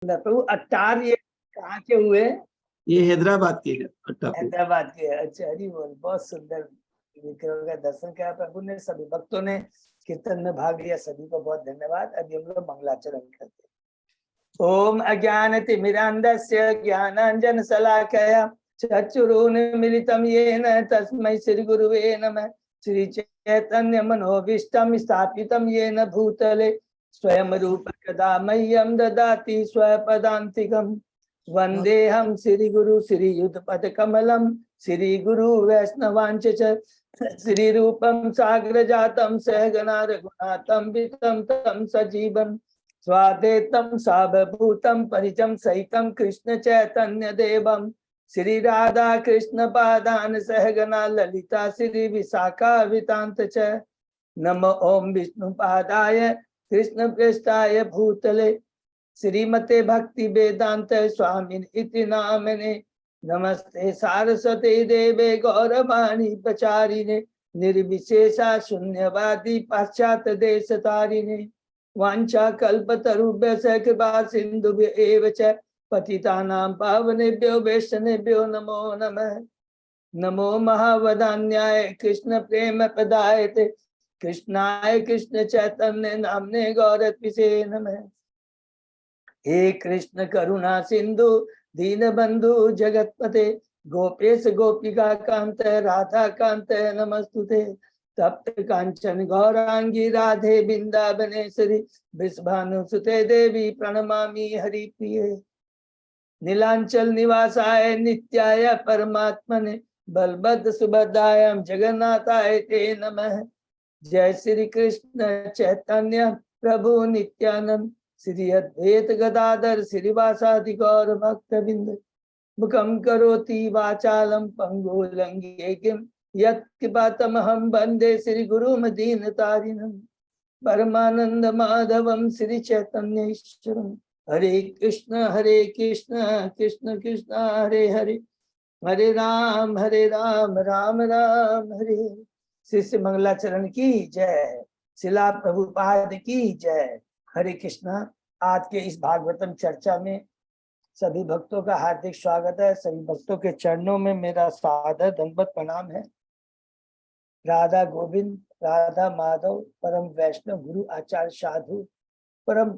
प्रभु अट्टार ये कहाँ के हुए? ये हैदराबाद के अट्टार। हैदराबाद के। अच्छा, हरी बोल। बहुत सुंदर विग्रह का दर्शन किया प्रभु ने, सभी भक्तों ने कीर्तन में भाग लिया, सभी को बहुत धन्यवाद। अभी हम लोग मंगलाचरण करते हैं। ओम अज्ञानतिमिरान्धस्य ज्ञानाञ्जनशलाकया चक्षुरुन्मीलितं येन तस्मै श्री गुरुवे नमः। श्री चैतन्य मनोभीष्टं स्थापितं येन भूतले स्वयं रूप कदा मह्यं ददाति स्वपदान्तिकम्। वंदेहम श्री गुरु श्री युगपद कमलम श्री गुरु वैष्णवांच श्री रूपम साग्र जातम सहगना रघुनाथम वितम तम सजीवम स्वादेतम सावभूतम परिजम सहितम कृष्ण चैतन्य देवम श्री राधा कृष्ण पादान सहगना ललिता श्री विशाखा वितांत च। नमो ओम विष्णु पादाय कृष्ण पृष्ठाय भूतले श्रीमते भक्ति वेदांत स्वामिन इति नामने। नमस्ते सारस्वते देवे गौरवाणी प्रचारिणे निर्विशेषा शून्यवादी पाश्चात देश तारिणे। वांछा कल्पतरुभ्यश्च कृपा सिन्धुभ्य एव च पतितानां पावनेभ्यो वैष्णवेभ्यो नमो नमः। नमो महावदान्याय कृष्ण प्रेम प्रदायते कृष्णाय कृष्ण चैतन्य नामने गौरत्विषे नमः। हे कृष्ण करुणा सिंधु दीन बंधु जगतपते गोपेश गोपिका कांत राधा कांत नमस्तुते। तप्त कांचन गौरांगी राधे बिंदावनेश्वरी वृषभानुसुते देवी प्रणमामि हरिप्रिये। नीलांचल निवासाय नित्याय परमात्मने बलभद्र सुभद्रायां जगन्नाथाय ते नमः। जय श्री कृष्ण चैतन्य प्रभु नित्यानंद श्री अद्वैत गदाधर श्रीवासादि गौर भक्तबिंद। मुखम करोति वाचालम पंगुलंघ्येयं यत्कृपातमहं वन्दे श्री गुरुं दीनतारिणं। परमानंद माधवम श्री चैतन्य ईश्वरम। हरे कृष्ण कृष्ण कृष्ण हरे हरे हरे राम राम राम हरे हरे। शिष्य मंगलाचरण की जय। शिला प्रभुपाद की जय। हरे कृष्णा। आज के इस भागवतम चर्चा में सभी भक्तों का हार्दिक स्वागत है। सभी भक्तों के चरणों में मेरा सादर दंडवत प्रणाम है। राधा गोविंद राधा माधव परम वैष्णव गुरु आचार्य साधु परम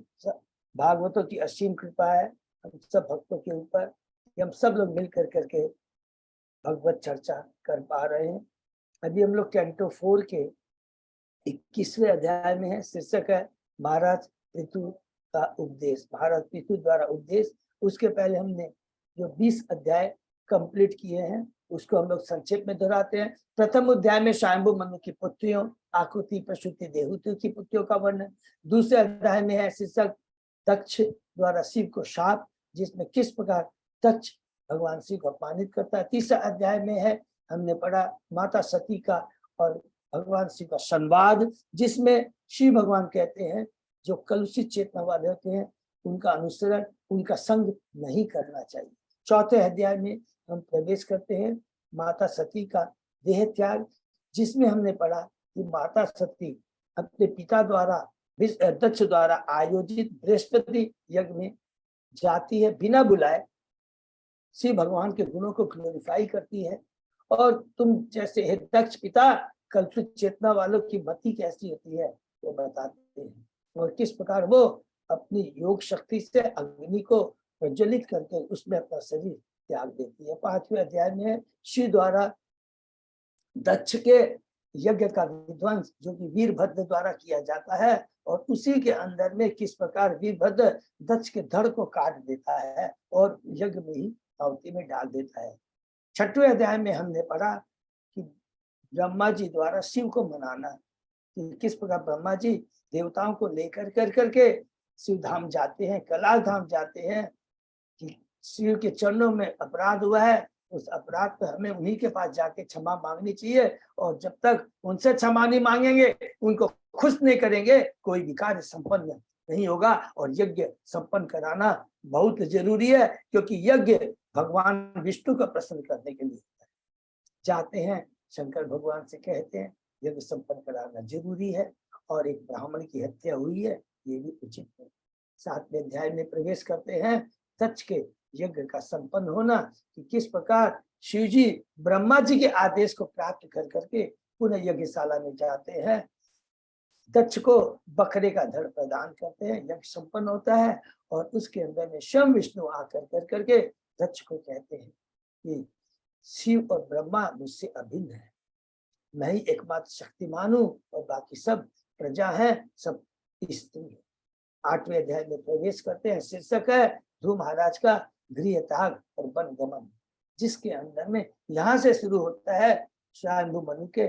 भागवतों की असीम कृपा है हम सब भक्तों के ऊपर। हम सब लोग मिल करके भगवत चर्चा कर पा रहे हैं। अभी हम लोग कैंटो 4 के 21वें अध्याय में है। शीर्षक है महाराज पितु का उपदेश, महाराज पितु द्वारा उपदेश। उसके पहले हमने जो 20 अध्याय कंप्लीट किए हैं उसको हम लोग संक्षेप में दोहराते हैं। प्रथम अध्याय में स्वयंभू मनु की पुत्रियों आकुति प्रसूति देहूति की पुत्रियों का वर्णन। दूसरे अध्याय में है शीर्षक दक्ष द्वारा शिव को शाप, जिसमें किस प्रकार दक्ष भगवान शिव को अपमानित करता है। तीसरा अध्याय में है हमने पढ़ा माता सती का और भगवान शिव का संवाद, जिसमें शिव भगवान कहते हैं जो कलुषित चेतना वाले होते हैं उनका अनुसरण उनका संग नहीं करना चाहिए। चौथे अध्याय में हम प्रवेश करते हैं माता सती का देह त्याग, जिसमें हमने पढ़ा कि माता सती अपने पिता द्वारा दक्ष द्वारा आयोजित बृहस्पति यज्ञ में जाती है, बिना बुलाए शिव भगवान के गुणों को ग्लोरीफाई करती है। और तुम जैसे है दक्ष पिता कल्पित चेतना वालों की मति कैसी होती है वो बताते हैं, और किस प्रकार वो अपनी योग शक्ति से अग्नि को प्रज्वलित करके उसमें अपना शरीर त्याग देती है। 5वें अध्याय में शिव द्वारा दक्ष के यज्ञ का विध्वंस जो कि वीरभद्र द्वारा किया जाता है, और उसी के अंदर में किस प्रकार वीरभद्र दक्ष के धड़ को काट देता है और यज्ञ में ही आहुति में डाल देता है। 6वें अध्याय में हमने पढ़ा कि ब्रह्मा जी द्वारा शिव को मनाना, कि किस प्रकार ब्रह्मा जी देवताओं को लेकर करके शिव धाम जाते हैं, कैलाश धाम जाते हैं, कि शिव के चरणों में अपराध हुआ है, उस अपराध पर हमें उन्हीं के पास जाके क्षमा मांगनी चाहिए, और जब तक उनसे क्षमा नहीं मांगेंगे उनको खुश नहीं करेंगे कोई भी कार्य संपन्न नहीं होगा। और यज्ञ संपन्न कराना बहुत जरूरी है, क्योंकि यज्ञ भगवान विष्णु को प्रसन्न करने के लिए जाते हैं। शंकर भगवान से कहते हैं यज्ञ संपन्न कराना जरूरी है, और एक ब्राह्मण की हत्या हुई है ये भी उचित नहीं। 7वें अध्याय में प्रवेश करते हैं। तक्ष के यज्ञ का संपन्न होना, कि किस प्रकार शिव जी ब्रह्मा जी के आदेश को प्राप्त कर करके पुनः यज्ञशाला में जाते हैं। दक्ष को बकरे का धड़ प्रदान करते हैं, यज्ञ संपन्न होता है और उसके अंदर में स्वयं विष्णु आकर कर करके दक्ष को कहते हैं कि शिव और ब्रह्मा मुझसे अभिन्न है, मैं ही एकमात्र शक्तिमान हूं और बाकी सब प्रजा है, सब स्त्री है। 8वें अध्याय में प्रवेश करते हैं। शीर्षक है ध्रुव महाराज का गृह त्याग और वन गमन, जिसके अंदर में यहाँ से शुरू होता है स्वयंभू मनु के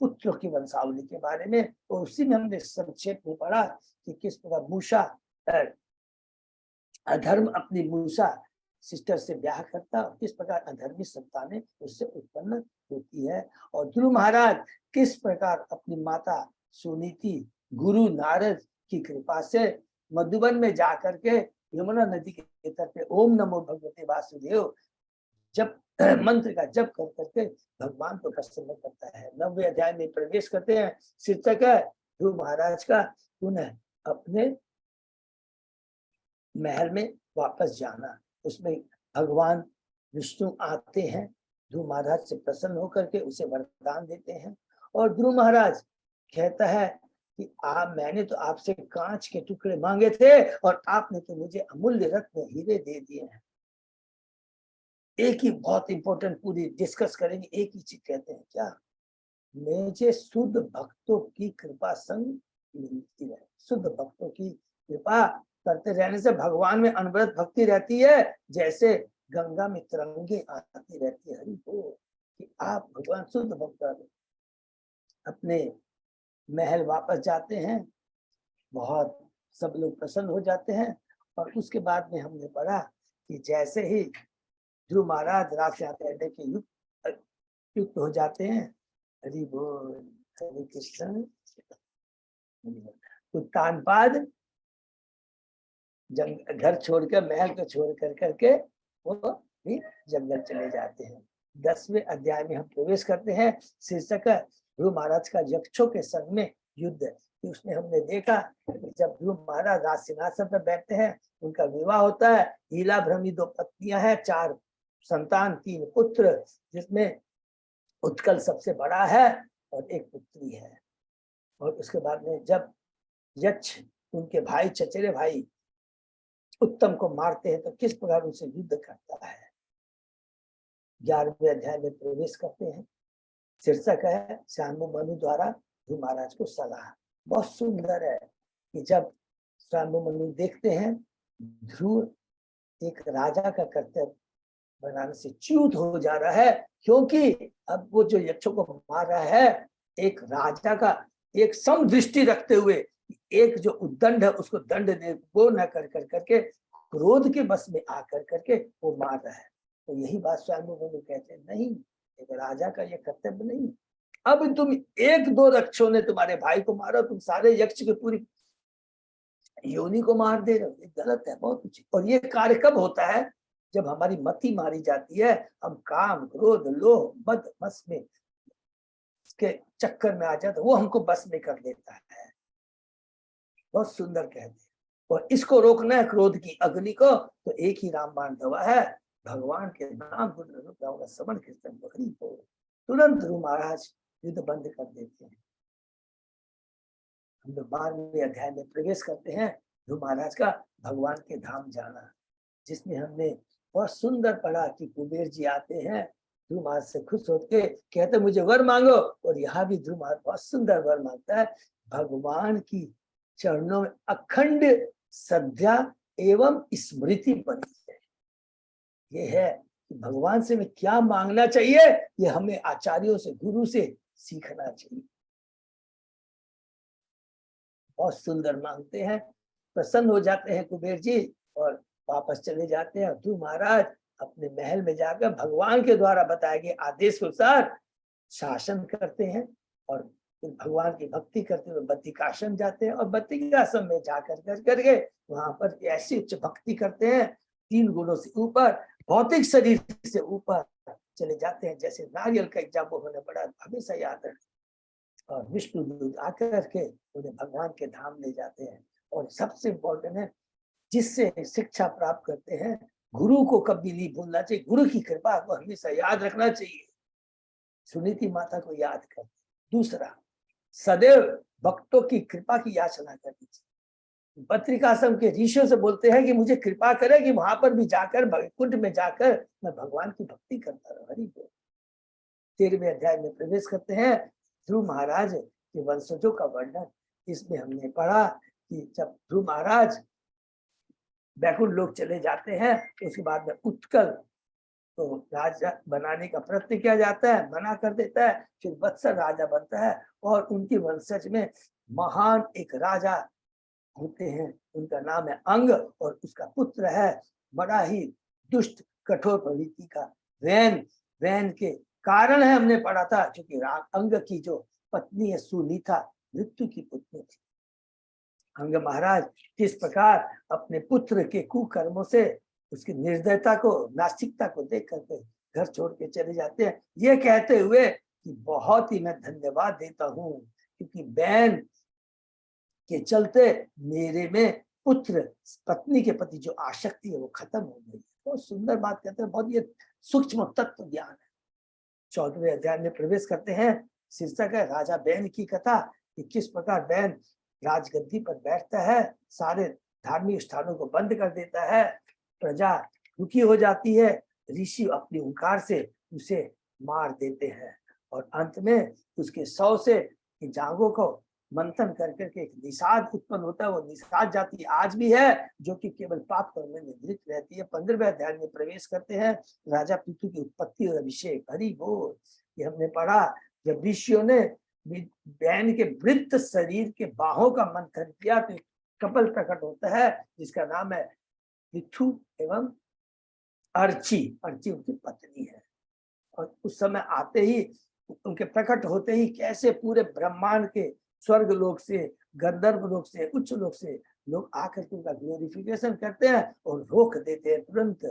पुत्रों की वंशावली के बारे में। और उसी में हमने संक्षेप में पढ़ा कि किस प्रकार मूषा अधर्म अपनी मूषा सिस्टर से ब्याह करता और किस प्रकार अधर्मी संतानें उससे उत्पन्न होती है, और ध्रुव महाराज किस प्रकार अपनी माता सुनीति गुरु नारद की कृपा से मधुबन में जाकर के यमुना नदी के तट पे ओम नमो भगवते वासुदेव जब मंत्र का जप कर करके भगवान को प्रसन्न करता है। 9वें अध्याय में प्रवेश करते हैं। शीर्षक है ध्रुव महाराज का पुनः अपने महल में वापस जाना। उसमें भगवान विष्णु आते हैं, ध्रुव महाराज से प्रसन्न होकर के उसे वरदान देते हैं। और ध्रुव महाराज कहता है कि मैंने तो आपसे कांच के टुकड़े मांगे थे और आपने तो मुझे अमूल्य रत्न हीरे दे दिए हैं। एक ही बहुत इंपॉर्टेंट पूरी डिस्कस करेंगे, एक ही चीज कहते हैं क्या, मुझे शुद्ध भक्तों की कृपा संग मिलती है। शुद्ध भक्तों की कृपा करते रहने से भगवान में अनवरत भक्ति रहती है, जैसे गंगा में तरंगे आती रहती है। हरि बोल, कि आप भगवान शुद्ध भक्त अपने महल वापस जाते हैं, बहुत सब लोग प्रसन्न हो जाते हैं। और उसके बाद में हमने पढ़ा कि जैसे ही ध्रुव महाराज राजयात करने के युक्त हो जाते हैं, हरि बोल हरे कृष्ण, उत्तानपाद घर छोड़कर महल को छोड़ कर करके वो भी जंगल चले जाते हैं। 10वें अध्याय में हम प्रवेश करते हैं। शीर्षक है ध्रुव महाराज का यक्षों के संग में युद्ध। उसमें हमने देखा जब ध्रुव महाराज राज सिंहासन पर बैठते हैं, उनका विवाह होता है। हीला भ्रमी 2 पत्नियां हैं, 4 संतान, 3 पुत्र, जिसमें उत्कल सबसे बड़ा है और 1 पुत्री है। और उसके बाद में जब यक्ष उनके भाई चचेरे भाई उत्तम को मारते हैं तो किस प्रकार उनसे युद्ध करता है। 11वें अध्याय में प्रवेश करते हैं। शीर्षक है स्वयंभू मनु द्वारा ध्रुव महाराज को सलाह। बहुत सुंदर है कि जब स्वयंभू मनु देखते हैं ध्रुव एक राजा का कर्तव्य बनाने से च्युत हो जा रहा है, क्योंकि अब वो जो यक्षों को मार रहा है एक राजा का एक समदृष्टि रखते हुए, एक जो उद्दंड है उसको दंड दे वो न कर करके क्रोध के बस में आकर करके वो मार रहा है। तो यही बात स्वयंभू मनु कहते हैं, नहीं, एक राजा का ये कर्तव्य नहीं। अब तुम 1-2 यक्षों ने तुम्हारे भाई को मारा, तुम सारे यक्ष की पूरी योनि को मार दे रहे हो, ये गलत है बहुत कुछ। और ये कार्य कब होता है, जब हमारी मति मारी जाती है, हम काम क्रोध लोभ मद मस में के चक्कर में आ जाते, वो हमको बस में कर देता है। बहुत सुंदर कहते हैं। और इसको रोकना है क्रोध की अग्नि को, तो एक ही रामबाण दवा है, भगवान के नाम का श्रवण कीर्तन बकरी को। तुरंत ध्रुव महाराज युद्ध बंद कर देते हैं। हम लोग 12वें अध्याय में प्रवेश करते हैं। ध्रुव महाराज का भगवान के धाम जाना, जिसमें हमने बहुत सुंदर पढ़ा कि कुबेर जी आते हैं, ध्रुव महाराज से खुश होकर कहते मुझे वर मांगो। और यहाँ भी ध्रुव महाराज बहुत सुंदर वर मांगता है, भगवान की चरणों में अखंड श्रद्धा एवं स्मृति बनी है। ये है कि भगवान से में क्या मांगना चाहिए, ये हमें आचार्यों से गुरु से सीखना चाहिए। बहुत सुंदर मांगते हैं, प्रसन्न हो जाते हैं कुबेर जी और वापस चले जाते हैं। ध्रुव महाराज अपने महल में जाकर भगवान के द्वारा बताए गए आदेश के अनुसार शासन करते हैं और भगवान की भक्ति करते हुए बद्रिकाश्रम जाते हैं। और बद्रिकाश्रम में जाकर करके वहां पर ऐसी उच्च भक्ति करते हैं, 3 गुणों से ऊपर, भौतिक शरीर से ऊपर चले जाते हैं। जैसे नारियल का एग्जाम्पल होने पड़ा हमेशा याद है। और विष्णु दूत आकर के उन्हें भगवान के धाम ले जाते हैं। और सबसे इम्पोर्टेंट है जिससे शिक्षा प्राप्त करते हैं, गुरु को कभी नहीं भूलना चाहिए, गुरु की कृपा को हमेशा याद रखना चाहिए। सुनीति माता को याद कर। दूसरा, सदैव भक्तों की कृपा की याचना करनी चाहिए। बद्रिकाश्रम के ऋषियों से बोलते हैं कि मुझे कृपा करे कि वहां पर भी जाकर कुंड में जाकर मैं भगवान की भक्ति करता रहूं। हरि बोल। 13वें अध्याय में प्रवेश करते हैं। ध्रुव महाराज के वंशजों का वर्णन। इसमें हमने पढ़ा कि जब ध्रुव महाराज बैकुंठ लोक चले जाते हैं, उसके बाद में उत्कल तो राजा बनाने का प्रयत्न किया जाता है, मना कर देता है। फिर वत्सल राजा बनता है और उनकी वंशज में महान एक राजा होते हैं, उनका नाम है अंग, और उसका पुत्र है बड़ा ही दुष्ट कठोर प्रवृत्ति का वैन। वैन के कारण है हमने पढ़ा था, क्योंकि अंग की जो पत्नी है सुनीता मृत्यु की पुत्री थी। अंग महाराज किस प्रकार अपने पुत्र के कुकर्मों से, उसकी निर्दयता को, नास्तिकता को देख करके घर छोड़ के चले जाते हैं, ये कहते हुए कि बहुत ही मैं धन्यवाद देता हूँ, क्योंकि बहन के चलते मेरे में पुत्र पत्नी के प्रति जो आसक्ति है वो खत्म हो गई। बहुत सुंदर बात कहते हैं, बहुत ये सूक्ष्म तत्व ज्ञान है। 14वें अध्याय में प्रवेश करते हैं। शीर्षक है राजा बैन की कथा, कि किस प्रकार बैन राजगद्दी पर बैठता है, सारे धार्मिक स्थानों को बंद कर देता है, प्रजा दुखी हो जाती है, ऋषि अपनी हुंकार से उसे मार देते हैं, और अंत में उसके 100 से जांघों को मंथन कर करके एक निषाद उत्पन्न होता है। वो निषाद जाति आज भी है, जो कि केवल पाप कर्म में निवृत्त रहती है। 15वें अध्याय में प्रवेश करते हैं। राजा पृथु की उत्पत्ति और अभिषेक। हरि बोल। ये हमने पढ़ा, जब ऋषियों ने बैन के वृत्त शरीर के बाहों का मंथन किया तो कपल प्रकट होता है, जिसका नाम है पृथु एवं अर्ची। अर्ची उनकी पत्नी है। और उस समय आते ही, उनके प्रकट होते ही कैसे पूरे ब्रह्मांड के स्वर्ग लोक से, गंधर्व लोक से, उच्च लोक से लोग आकर के उनका ग्लोरिफिकेशन करते हैं और रोक देते हैं तुरंत।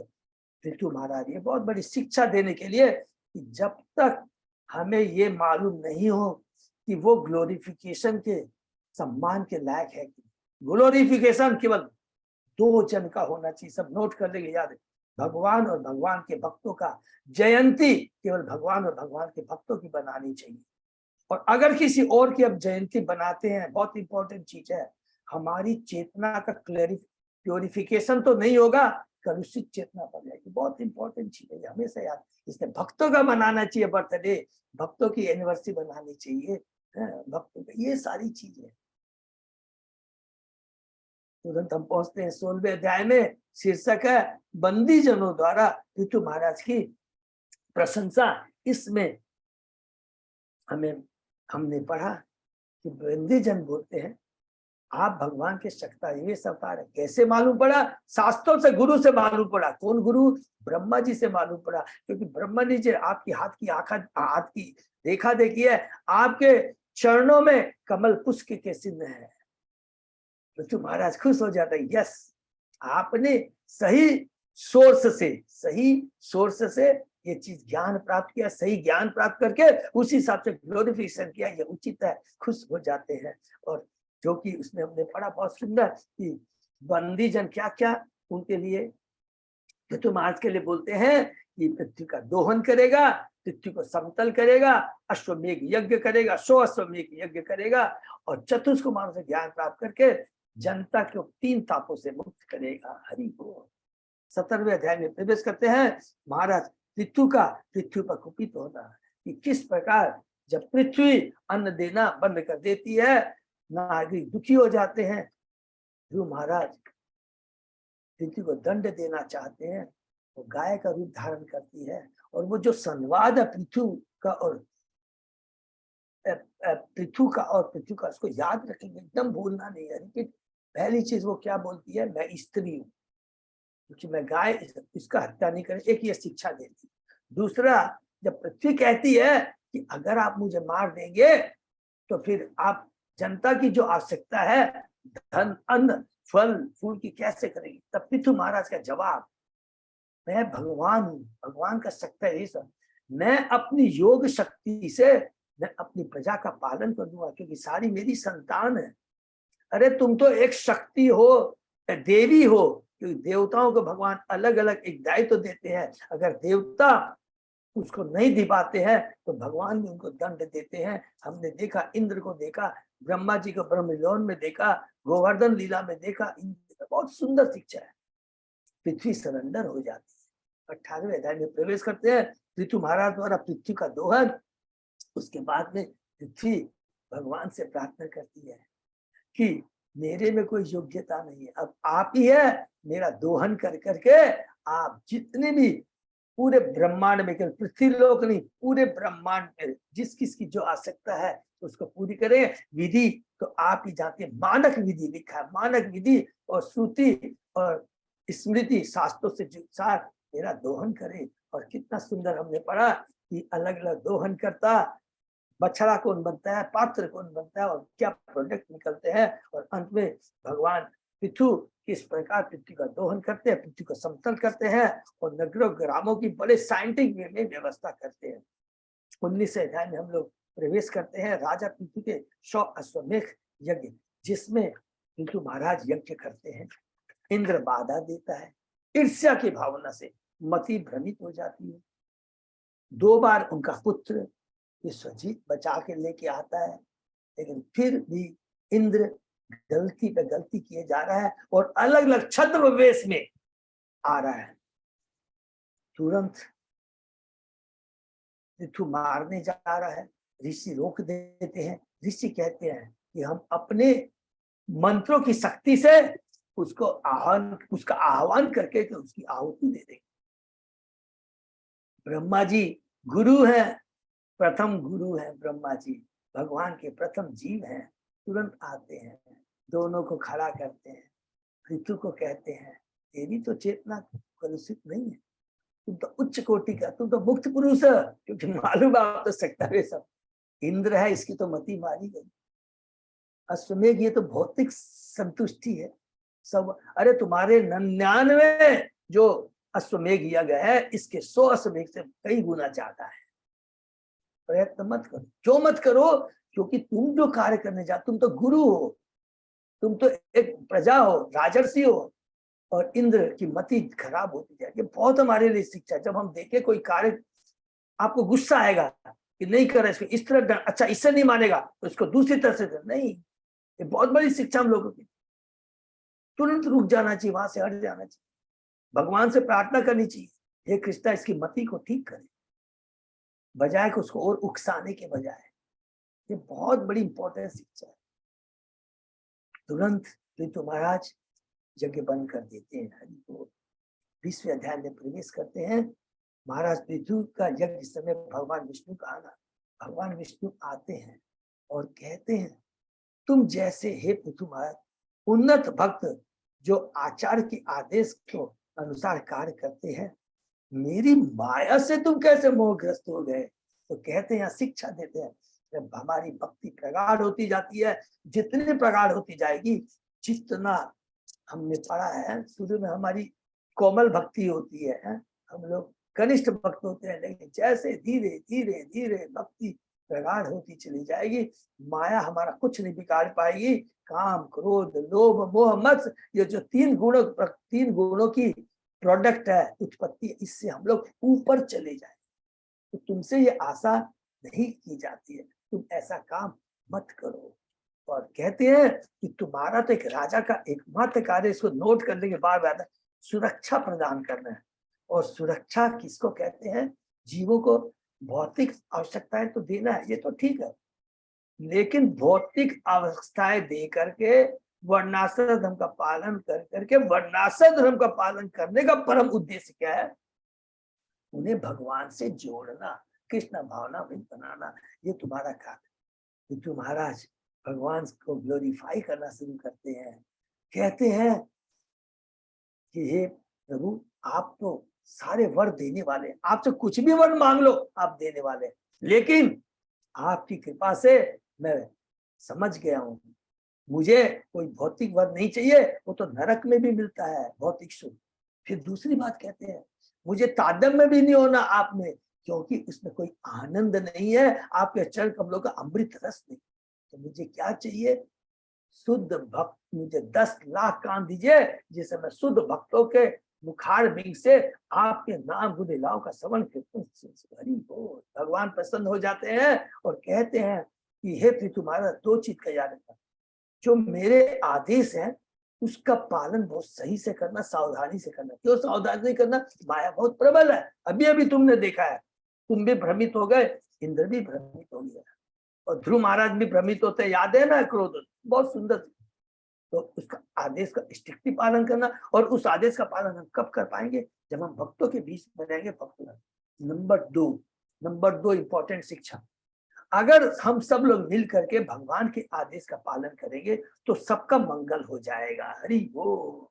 पृथु महाराज ये बहुत बड़ी शिक्षा देने के लिए कि जब तक हमें ये मालूम नहीं हो कि वो ग्लोरिफिकेशन के सम्मान के लायक है, ग्लोरिफिकेशन केवल 2 जन का होना चाहिए। सब नोट कर लेंगे, याद है, भगवान और भगवान के भक्तों का जयंती केवल भगवान और भगवान के भक्तों की बनानी चाहिए। और अगर किसी और की अब जयंती बनाते हैं, बहुत इंपॉर्टेंट चीज है, हमारी चेतना का प्योरिफिकेशन तो नहीं होगा, कलुषित चेतना बन जाएगी। बहुत इंपॉर्टेंट चीज है, हमेशा याद। इसलिए भक्तों का मनाना चाहिए बर्थडे, भक्तों की एनिवर्सरी बनानी चाहिए, भक्तों का, ये सारी चीजें। तुरंत हम पहुंचते हैं 16वें अध्याय में। शीर्षक है बंदी जनों द्वारा पृथु महाराज की प्रशंसा। इसमें हमने पढ़ा कि बंदी जन बोलते हैं आप भगवान के सकता ये सवतार है। कैसे मालूम पड़ा? शास्त्रों से, गुरु से मालूम पड़ा। कौन गुरु? ब्रह्मा जी से मालूम पड़ा, क्योंकि ब्रह्मा जी आपकी हाथ की देखा देखी है, आपके चरणों में कमल पुष्प के चिन्ह है। तो महाराज खुश हो जाता है, यस, आपने सही सोर्स से ये चीज ज्ञान प्राप्त किया, सही ज्ञान प्राप्त करके उसी हिसाब से ग्लोरिफिकेशन किया, ये उचित है। खुश हो जाते हैं। और जो कि उसमें हमने पढ़ा बहुत सुंदर कि बंदी जन क्या क्या उनके लिए, पृथु महाराज के लिए बोलते हैं कि पृथ्वी का दोहन करेगा, पृथ्वी को समतल करेगा, अश्वमेघ यज्ञ करेगा, 100 अश्वमेघ यज्ञ करेगा, और चतुष्कुमारों से ज्ञान प्राप्त करके जनता को 3 तापों से मुक्त करेगा। हरि बोल। 17वें अध्याय में प्रवेश करते हैं। महाराज पृथ्वी पर कुपित होना, कि किस प्रकार जब पृथ्वी अन्न देना बंद कर देती है, नागरिक दुखी हो जाते हैं। ध्रुव महाराज पृथ्वी को दंड देना चाहते हैं, वो गाय का रूप धारण करती है। और वो जो संवाद है पृथ्वी का और पृथ्वी का, उसको याद रखेंगे, एकदम भूलना नहीं है। लेकिन पहली चीज वो क्या बोलती है? मैं स्त्री हूँ, क्योंकि मैं गाय, इसका हत्या नहीं करे, एक ये शिक्षा देती। दूसरा, जब पृथ्वी कहती है कि अगर आप मुझे मार देंगे तो फिर आप जनता की जो आवश्यकता है, धन, अन्न, फल फूल की कैसे करेंगे? तब पृथु महाराज का जवाब, मैं भगवान हूँ, भगवान का सकता है ये सब, मैं अपनी योग शक्ति से मैं अपनी प्रजा का पालन कर दूंगा, क्योंकि सारी मेरी संतान है। अरे तुम तो एक शक्ति हो, देवी हो, क्योंकि देवताओं को भगवान अलग अलग एक दायित्व देते हैं। अगर देवता उसको नहीं दिखाते हैं तो भगवान भी उनको दंड देते हैं। हमने देखा, इंद्र को देखा, ब्रह्मा जी को ब्रह्मलोन में देखा, गोवर्धन लीला में देखा। इंद्र बहुत सुंदर शिक्षा है। पृथ्वी सरेंडर हो जाती है। 18वें अध्याय में प्रवेश करते हैं। पृथ्वी महाराज द्वारा पृथ्वी का दोहन। उसके बाद में पृथ्वी भगवान से प्रार्थना करती है कि मेरे में कोई योग्यता नहीं है, अब आप ही है, मेरा दोहन कर करके आप जितने भी पूरे ब्रह्मांड में, केवल पृथ्वी लोक नहीं, पूरे ब्रह्मांड में जिस किसकी जो आवश्यकता है उसको पूरी करें। विधि तो आप ही जानते हैं, मानक विधि लिखा है, मानक विधि और श्रुति और स्मृति शास्त्रों से साथ मेरा दोहन करे। और कितना सुंदर हमने पढ़ा कि अलग अलग दोहन करता, बछड़ा कौन बनता है, पात्र कौन बनता है, और क्या प्रोडक्ट निकलते हैं। और अंत में भगवान पृथु किस प्रकार पृथ्वी का दोहन करते हैं, पृथ्वी को समतल करते हैं और नगरों ग्रामों की बड़े साइंटिफिक वे में व्यवस्था करते हैं। 19वें अध्याय में हम लोग प्रवेश करते हैं। राजा पृथु के 100 अश्वमेध यज्ञ, जिसमें पृथु महाराज यज्ञ करते हैं। इंद्र बाधा देता है, ईर्ष्या की भावना से मति भ्रमित हो जाती है। 2 बार उनका पुत्र विश्वजीत बचा के लेके आता है, लेकिन फिर भी इंद्र गलती पे गलती किए जा रहा है और अलग अलग छद्म वेश में आ रहा है। तुरंत पृथु मारने जा रहा है, ऋषि रोक देते हैं। ऋषि कहते हैं कि हम अपने मंत्रों की शक्ति से उसका आह्वान करके कि उसकी आहुति दे देंगे। ब्रह्मा जी गुरु हैं, प्रथम गुरु हैं ब्रह्मा जी, भगवान के प्रथम जीव हैं। तुरंत आते हैं, दोनों को खड़ा करते हैं, पृथु को कहते हैं तेरी तो चेतना कलुषित नहीं है, तुम तो उच्च कोटि का, तुम तो मुक्त पुरुष है। क्योंकि मालूम आप तो सकता है सब, इंद्र है इसकी तो मति मारी गई। अश्वमेघ ये तो भौतिक संतुष्टि है सब। अरे तुम्हारे 99 जो अश्वमेघ किया गया है, इसके 100 अश्वमेघ से कई गुना ज्यादा है। प्रयत्न मत करो, जो मत करो, क्योंकि तुम जो कार्य करने जा, तुम तो गुरु हो, तुम तो एक प्रजा हो, राजर्षि हो, और इंद्र की मति खराब होती जाएगी। बहुत हमारे लिए शिक्षा। जब हम देखें कोई कार्य, आपको गुस्सा आएगा कि नहीं कर इसको इस तरह, अच्छा इससे नहीं मानेगा तो इसको दूसरी तरह से नहीं। ये बहुत बड़ी शिक्षा हम लोगों की। तुरंत रुक जाना चाहिए, वहां से हट जाना चाहिए, भगवान से प्रार्थना करनी चाहिए, हे कृष्णा इसकी मति को ठीक करे, बजाय कि उसको और उकसाने के बजाय। ये बहुत बड़ी इंपॉर्टेंट शिक्षा है। तुरंत पृथु महाराज यज्ञ बंद कर देते हैं। हरि बोल। 20वें अध्याय में प्रवेश करते हैं। महाराज पृथु का यज्ञ समय भगवान विष्णु का आना, भगवान विष्णु आते हैं और कहते हैं तुम जैसे हे पृथु महाराज उन्नत भक्त जो आचार्य के आदेश को अनुसार कार्य करते हैं, मेरी माया से तुम कैसे मोहग्रस्त हो गए। तो कहते हैं, शिक्षा देते हैं, जब हमारी भक्ति प्रगाढ़ होती जाती है, जितनी प्रगाढ़ होती जाएगी, जितना हमने पढ़ा है शुरू में हमारी कोमल भक्ति होती है, हम लोग कनिष्ठ भक्त होते हैं, लेकिन जैसे धीरे धीरे धीरे भक्ति प्रगाढ़ होती चली जाएगी, माया हमारा कुछ नहीं बिगाड़ पाएगी। काम, क्रोध, लोभ, मोह, मत्सर, ये जो 3 गुणों की प्रोडक्ट है, उत्पत्ति, इससे हम लोग ऊपर चले जाए। तो तुमसे ये आशा नहीं की जाती है, तुम ऐसा काम मत करो। और कहते हैं कि तुम्हारा तो एक राजा का एकमात्र कार्य, इसको नोट करने के बाद सुरक्षा प्रदान करना है। और सुरक्षा किसको कहते हैं? जीवों को भौतिक आवश्यकताएं तो देना है, ये तो ठीक है, लेकिन भौतिक आवश्यकताएं दे करके वर्णाश्रम धर्म का पालन कर करके, वर्णाश्रम धर्म का पालन करने का परम उद्देश्य क्या है? उन्हें भगवान से जोड़ना, कृष्ण भावना बनाना, ये तुम्हारा कार्य। तो महाराज भगवान को ग्लोरीफाई करना शुरू करते हैं, कहते हैं कि हे प्रभु आप तो सारे वर देने वाले, आपसे कुछ भी वर मांग लो आप देने वाले, लेकिन आपकी कृपा से मैं समझ गया हूं, मुझे कोई भौतिक वर नहीं चाहिए, वो तो नरक में भी मिलता है भौतिक सुख। फिर दूसरी बात कहते हैं, मुझे तादम में भी नहीं होना आप में, क्योंकि उसमें कोई आनंद नहीं है, आपके चरण कमलों का अमृत रस नहीं। तो मुझे क्या चाहिए? शुद्ध भक्त मुझे 10 लाख कान दीजिए, जिससे मैं शुद्ध भक्तों के मुखार बिंग से आपके नाम गुण लीलाओं का श्रवण कीर्तन हरि बोल। भगवान प्रसन्न हो जाते हैं और कहते हैं कि हे पृथु महाराज, 2 चीज का याद रखना, जो मेरे आदेश है उसका पालन बहुत सही से करना, सावधानी से करना। क्यों सावधानी करना? माया बहुत प्रबल है। अभी अभी तुमने देखा है, तुम भी भ्रमित हो गए, इंद्र भी भ्रमित हो गया और ध्रुव महाराज भी भ्रमित होते, याद है ना? क्रोध बहुत सुंदर। तो उसका आदेश का स्ट्रिक्टली पालन करना, और उस आदेश का पालन हम कब कर पाएंगे? जब हम भक्तों के बीच में रहेंगे, भक्त। नंबर 2 इंपॉर्टेंट शिक्षा, अगर हम सब लोग मिल करके भगवान के आदेश का पालन करेंगे तो सबका मंगल हो जाएगा। हरि बोल।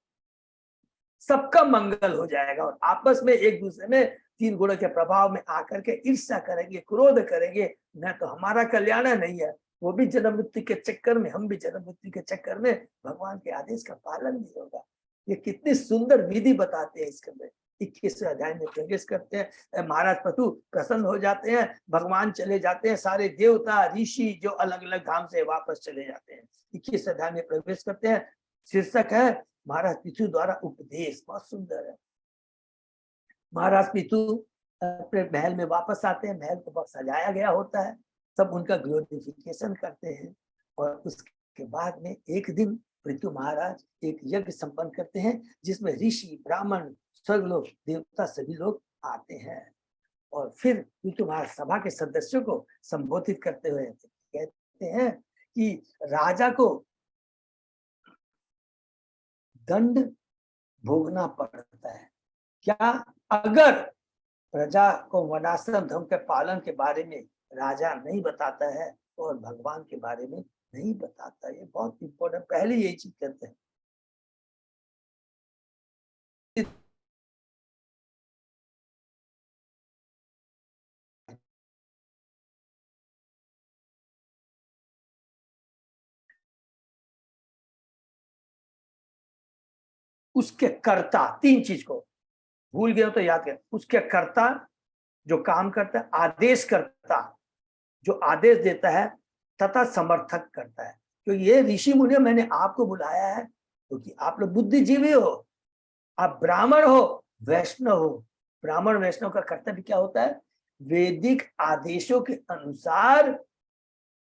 सबका मंगल हो जाएगा। और आपस में एक दूसरे में 3 गुणों के प्रभाव में आकर के ईर्ष्या करेंगे, क्रोध करेंगे, न तो हमारा कल्याण नहीं है, वो भी जन्म मृत्यु के चक्कर में, हम भी जन्म मृत्यु के चक्कर में, भगवान के आदेश का पालन नहीं होगा। ये कितनी सुंदर विधि बताते हैं इसके अंदर। 21वें अध्याय में प्रवेश करते हैं, महाराज पृथु प्रसन्न हो जाते हैं, भगवान चले जाते हैं, सारे देवता ऋषि जो अलग अलग धाम से वापस चले जाते हैं। 21वें अध्याय में प्रवेश करते हैं। शीर्षक है महाराज पृथु द्वारा उपदेश। बहुत सुंदर है। महाराज पृथु अपने महल में वापस आते हैं, महल को बहुत सजाया गया होता है, सब उनका ग्लोरिफिकेशन करते हैं। और उसके बाद में एक दिन पृथु महाराज एक यज्ञ संपन्न करते हैं, जिसमें ऋषि, ब्राह्मण, स्वर्गलोक, देवता सभी लोग आते हैं। और फिर पृथु महाराज सभा के सदस्यों को संबोधित करते हुए कहते हैं कि राजा को दंड भोगना पड़ता है क्या, अगर प्रजा को वनाश्रम धर्म के पालन के बारे में राजा नहीं बताता है और भगवान के बारे में नहीं बताता। ये बहुत इंपॉर्टेंट, पहले यही चीज करते हैं। उसके कर्ता, 3 चीज को भूल गए हो तो याद करें। उसके कर्ता जो काम करता है, आदेश करता जो आदेश देता है, तथा समर्थक करता है। तो ये ऋषि मुनि, मैंने आपको बुलाया है क्योंकि आप लोग बुद्धिजीवी हो, आप ब्राह्मण हो, वैष्णव हो। ब्राह्मण वैष्णव का कर्तव्य क्या होता है? वैदिक आदेशों के अनुसार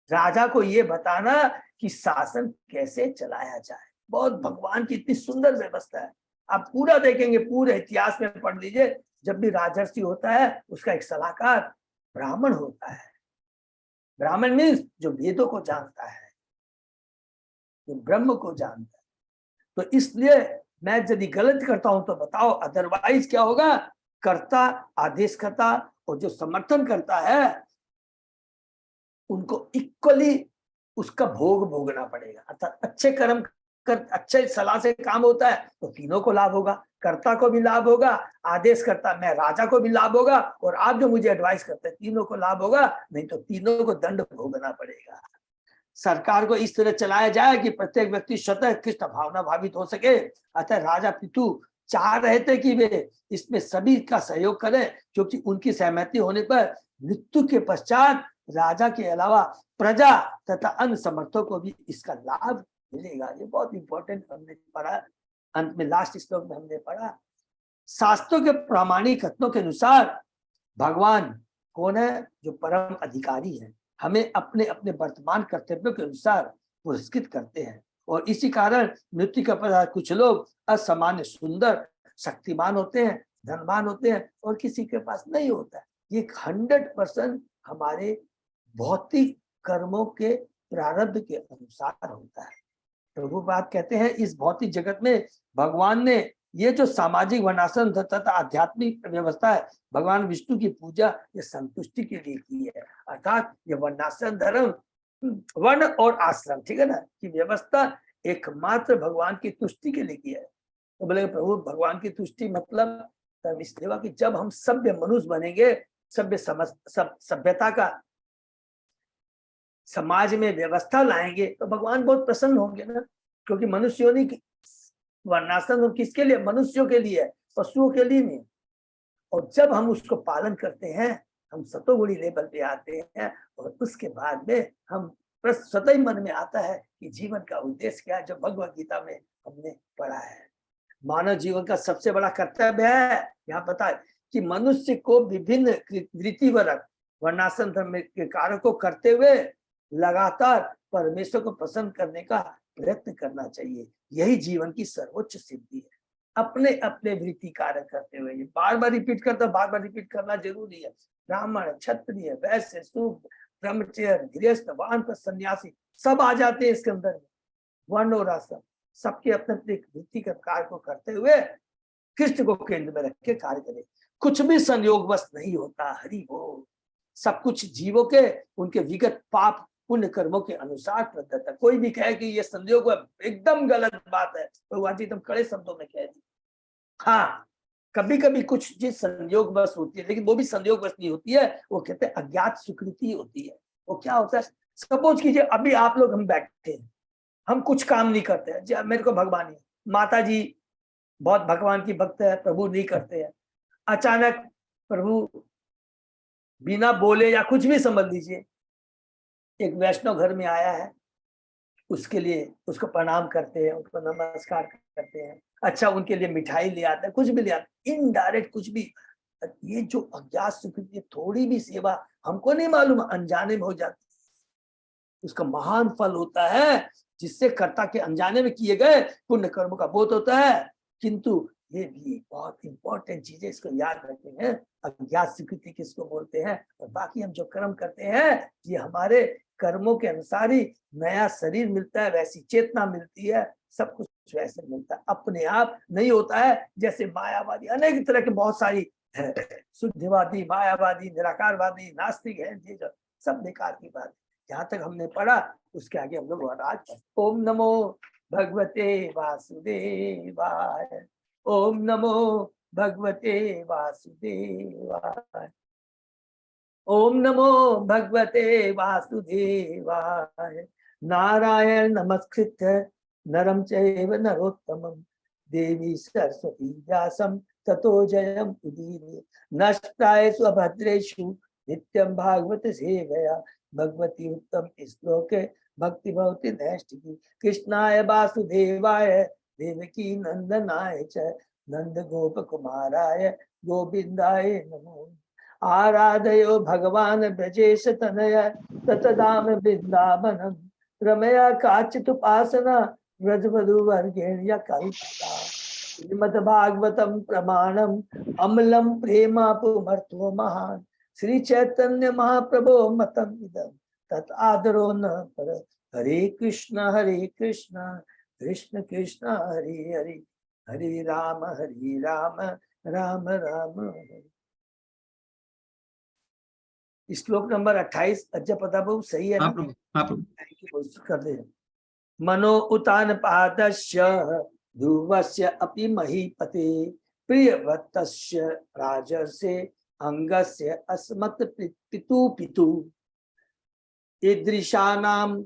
राजा को ये बताना कि शासन कैसे चलाया जाए। बहुत भगवान की इतनी सुंदर व्यवस्था है। आप पूरा देखेंगे, पूरे इतिहास में पढ़ लीजिए, जब भी राजर्षि होता है उसका एक सलाहकार ब्राह्मण होता है। ब्राह्मण मीन्स जो वेदों को जानता है, जो ब्रह्म को जानता है। तो इसलिए मैं यदि गलत करता हूं तो बताओ, अदरवाइज क्या होगा? कर्ता, आदेश करता और जो समर्थन करता है उनको इक्वली उसका भोग भोगना पड़ेगा। अर्थात अच्छे कर्म कर, अच्छे सलाह से काम होता है तो तीनों को लाभ होगा, कर्ता को भी लाभ होगा, आदेश करता मैं राजा को भी लाभ होगा, और आप जो मुझे एडवाइस करते हैं तीनों को लाभ होगा। नहीं तो तीनों को दंड भोगना पड़ेगा। सरकार को इस तरह चलाया जाए कि प्रत्येक व्यक्ति स्वतः कृष्ण भावना भावित हो सके। अतः राजा पृथु चाह रहे थे कि वे इसमें सभी का सहयोग करें, क्योंकि उनकी सहमति होने पर मृत्यु के पश्चात राजा के अलावा प्रजा तथा अन्य समर्थकों को भी इसका लाभ मिलेगा। ये बहुत इंपॉर्टेंट हमने पढ़ा, अंत में लास्ट श्लोक में हमने पढ़ा, शास्त्रों के प्रामाणिक कथनों के अनुसार भगवान कौन है? जो परम अधिकारी है, हमें अपने अपने वर्तमान कर्तव्यों के अनुसार पुरस्कृत करते हैं। और इसी कारण मृत्यु के पश्चात कुछ लोग असामान्य सुंदर, शक्तिमान होते हैं, धनवान होते हैं, और किसी के पास नहीं होता है। ये 100% हमारे भौतिक कर्मों के प्रारब्ध के अनुसार होता है। प्रभु बात कहते हैं, इस भौतिक जगत में भगवान ने ये जो सामाजिक वर्णाश्रम तथा आध्यात्मिक व्यवस्था है, भगवान विष्णु की पूजा ये संतुष्टि के लिए की है। अर्थात ये वर्णाश्रम धर्म, वर्ण और आश्रम, ठीक है ना, की व्यवस्था एकमात्र भगवान की तुष्टि के लिए की है। तो बोले प्रभु भगवान की तुष्टि मतलब इसलिए कि जब हम सभ्य मनुष्य बनेंगे, सभ्यता का समाज में व्यवस्था लाएंगे, तो भगवान बहुत प्रसन्न होंगे ना। क्योंकि मनुष्यों ने वर्णाश्रम किसके लिए? मनुष्यों के लिए, पशुओं के लिए नहीं। और जब हम उसको पालन करते हैं, हम सतोगुणी लेवल पे आते हैं, और उसके बाद में हम प्रश्न स्वतः ही मन में आता है कि जीवन का उद्देश्य क्या है, जो भगवत गीता में हमने पढ़ा है। मानव जीवन का सबसे बड़ा कर्तव्य है, यहाँ पता है कि मनुष्य को विभिन्न वृत्तिवरक वर्णाश्रम धर्म के कार्य को करते हुए लगातार परमेश्वर को प्रसन्न करने का प्रयत्न करना चाहिए। यही जीवन की सर्वोच्च सिद्धि है। अपने अपने वृत्ति कार्य करते हुए, बार बार रिपीट करना जरूरी है। ब्राह्मण, क्षत्रिय, वैश्य, शूद्र, ब्रह्मचर्य, गृहस्थ, वानप्रस्थ, सन्यासी सब आ जाते हैं इसके अंदर। वर्ण और आश्रम सबके अपने अपने वृत्ति के कार्य को करते हुए कृष्ण को केंद्र में रख के कार्य करें। कुछ भी संयोगवश नहीं होता। हरि बोल। सब कुछ जीवों के उनके विगत पाप पुण्य कर्मों के अनुसार प्रदत्त है। कोई भी कहे कि ये संयोग एकदम गलत बात है, भगवान जी एकदम कड़े शब्दों में कह दी। हाँ, कभी कभी कुछ चीज संयोग बस होती है, लेकिन वो भी संयोग बस नहीं होती है, वो कहते हैं अज्ञात स्वीकृति होती है। वो क्या होता है, सपोज कीजिए अभी आप लोग हम बैठे हैं, हम कुछ काम नहीं करते हैं, मेरे को भगवान है, माता जी बहुत भगवान की भक्त है, प्रभु नहीं करते हैं, अचानक प्रभु बिना बोले या कुछ भी समझ लीजिए एक वैष्णव घर में आया है, उसके लिए उसको प्रणाम करते हैं, उसको नमस्कार करते हैं, अच्छा उनके लिए मिठाई ले आते हैं, कुछ भी ले आते हैं, इनडायरेक्ट कुछ भी। ये जो अज्ञात स्वीकृति, थोड़ी भी सेवा हमको नहीं मालूम अनजाने में हो जाती है, उसका महान फल होता है, जिससे कर्ता के अनजाने में किए गए पुण्य कर्म का बोध होता है। किंतु ये भी बहुत इंपॉर्टेंट चीज है, इसको याद रखते हैं। अज्ञात स्वीकृति किसको बोलते हैं, और बाकी हम जो कर्म करते हैं ये हमारे कर्मों के अनुसार ही नया शरीर मिलता है, वैसी चेतना मिलती है, सब कुछ वैसे मिलता है, अपने आप नहीं होता है। जैसे मायावादी अनेक तरह के बहुत सारी है, शुद्धवादी, मायावादी, निराकारवादी, नास्तिक है, ये जो सब बेकार की बात है। जहाँ तक हमने पढ़ा उसके आगे हम लोग आज ओम नमो भगवते वासुदेवाय, ओम नमो भगवते वासुदेवाय, ओम नमो भगवते वासुदेवाय। नारायण नमस्कृत्य नरं चैव नरोत्तमं देवी सरस्वती व्यासं ततो जयम् उदीरये। नष्टाय स्वभद्रेषु नित्यं भागवत सेवया भगवती उत्तम श्लोके भक्ति भवति नैष्ठिकी। कृष्णाय वासुदेवाय देवकी नंदनाय च नंद गोप कुमाराय गोविंदाय नमो। आराधयो भगवान ब्रजेश तनय ततधाम वृंदावनम रमया काचिदुपासना व्रजवधूवर्गेण्य कल्पता। श्रीमद्भागवतम प्रमाणम अमलम प्रेमापुमर्थो महान श्री चैतन्य महाप्रभो मतम इदम तत् आदरो न पर। हरे कृष्ण कृष्ण कृष्ण हरे हरे, हरे राम राम राम हरे। श्लोक नंबर 28 अज्जा पता बहु सही है ना? कर दे। मनो उतान पादस्य ध्रुवस्य अपि महीपते प्रियवत्तस्य राजर्षे अंगस्य अस्मत् पितु ईदृशानाम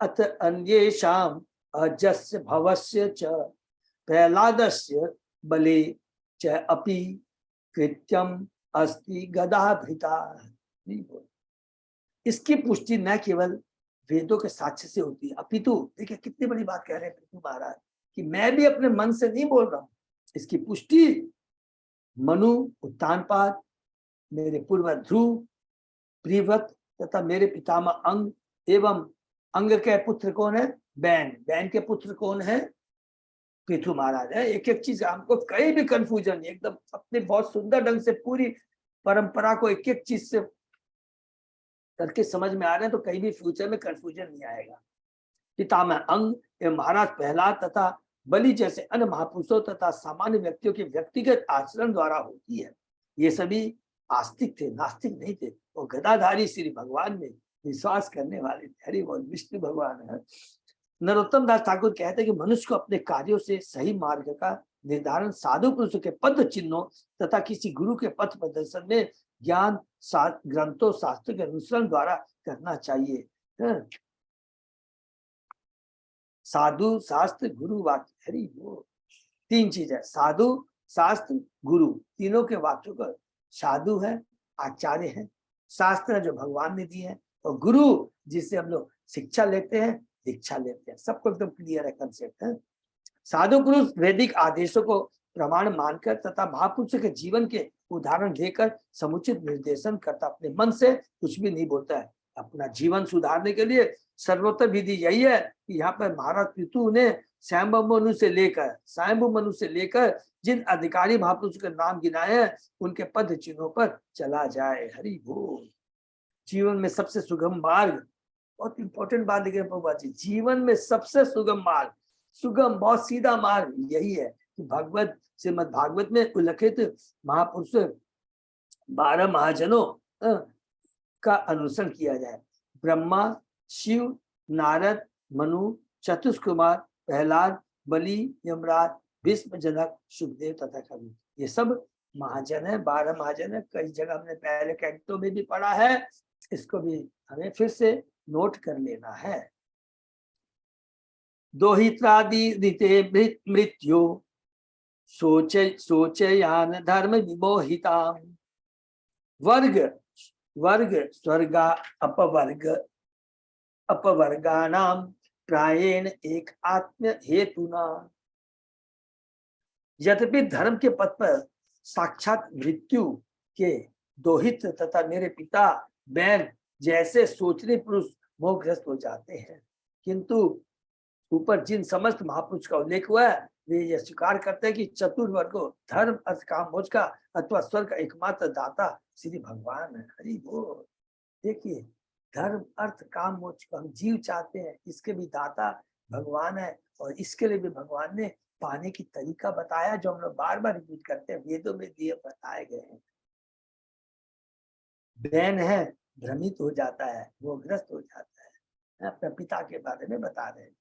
अथ अन्येषाम अजस्य भवस्य च प्रहलादस्य बले च अपि कृत्यम अस्ति गदाधृता। इसकी पुष्टि न केवल वेदों के साक्ष्य से होती है, अपितु देखिए कितनी बड़ी बात कह रहे हैं पृथु महाराज कि मैं भी अपने मन से नहीं बोल रहा हूं। इसकी पुष्टि मनु उत्तानपाद, मेरे पूर्व ध्रुव, प्रियव्रत तथा मेरे पितामह अंग एवं अंग के पुत्र कौन है? बैन के पुत्र कौन है? पृथु महाराज है। एक एक चीज हमको कहीं भी कंफ्यूजन नहीं, एकदम अपने बहुत सुंदर ढंग से पूरी परंपरा को एक एक चीज से करके समझ में आ रहे हैं, तो कहीं भी फ्यूचर में कंफ्यूजन नहीं आएगा। पितामह अंग एवं महाराज प्रहलाद तथा बलि जैसे अन्य महापुरुषों तथा सामान्य व्यक्तियों के व्यक्तिगत आचरण द्वारा होती है। ये सभी आस्तिक थे, नास्तिक नहीं थे, और गदाधारी श्री भगवान में विश्वास करने वाले थे। हरि बोल, विष्णु भगवान है। नरोत्तम दास ठाकुर कहते हैं कि मनुष्य को अपने कार्यों से सही मार्ग का निर्धारण साधु पुरुषों के पद चिन्हों तथा किसी गुरु के पथ प्रदर्शन में ज्ञान ग्रंथों शास्त्र के अनुसरण द्वारा करना चाहिए। साधु शास्त्र गुरु वाक्य, हरि बोल। तीन चीज है, साधु शास्त्र गुरु, तीनों के वाक्यों का साधु है, आचार्य है, शास्त्र जो भगवान ने दिए हैं, और गुरु जिससे हम लोग शिक्षा लेते हैं, दीक्षा लेते हैं, सबको एकदम क्लियर है कंसेप्ट है। साधु पुरुष वैदिक आदेशों को प्रमाण मानकर तथा महापुरुषों के जीवन के उदाहरण देकर समुचित निर्देशन करता, अपने मन से कुछ भी नहीं बोलता है। अपना जीवन सुधारने के लिए सर्वोत्तम विधि यही है कि यहाँ पर महाराज पितु ने स्वयंभू मनु से लेकर जिन अधिकारी महापुरुषों के नाम गिनाए हैं उनके पद चिन्हों पर चला जाए। हरि बोल। जीवन में सबसे सुगम मार्ग, बहुत इंपॉर्टेंट बात लिखे प्रभुपाद जी, जीवन में सबसे सुगम मार्ग, सुगम बहुत सीधा मार्ग यही है कि भगवत श्रीमद् भागवत में उल्लेखित महापुरुष 12 महाजनों का अनुसरण किया जाए। ब्रह्मा, शिव, नारद, मनु, चतुष्कुमार, प्रहलाद, बलि, यमराज, भीष्म, जनक, सुखदेव तथा कबीर, ये सब महाजन है, 12 महाजन है। कई जगह हमने पहले कैंटो में भी पढ़ा है, इसको भी हमें फिर से नोट कर लेना है। दोहित्रादि रीते मृत्यु सोचयान धर्म विमोहिता वर्ग स्वर्गा अपवर्गानाम प्रायेण एक आत्म हेतुना। यद्यपि धर्म के पथ पर साक्षात मृत्यु के दोहित तथा मेरे पिता बहन जैसे सोचने पुरुष मोहग्रस्त हो जाते हैं, किंतु ऊपर जिन समस्त महापुरुष का उल्लेख हुआ है वे यह स्वीकार करते हैं कि चतुर्वर्गो धर्म अर्थ काम मोक्ष का अथवा स्वर्ग का एकमात्र दाता श्री भगवान है। हरि बोल। देखिए, धर्म अर्थ काम मोक्ष को हम जीव चाहते हैं, इसके भी दाता भगवान है, और इसके लिए भी भगवान ने पाने की तरीका बताया जो हम लोग बार बार रिपीट करते हैं, वेदों में दिए बताए गए हैं। बहन है भ्रमित हो जाता है, वो ग्रस्त हो जाता है। अपने पिता के बारे में बता रहे हैं।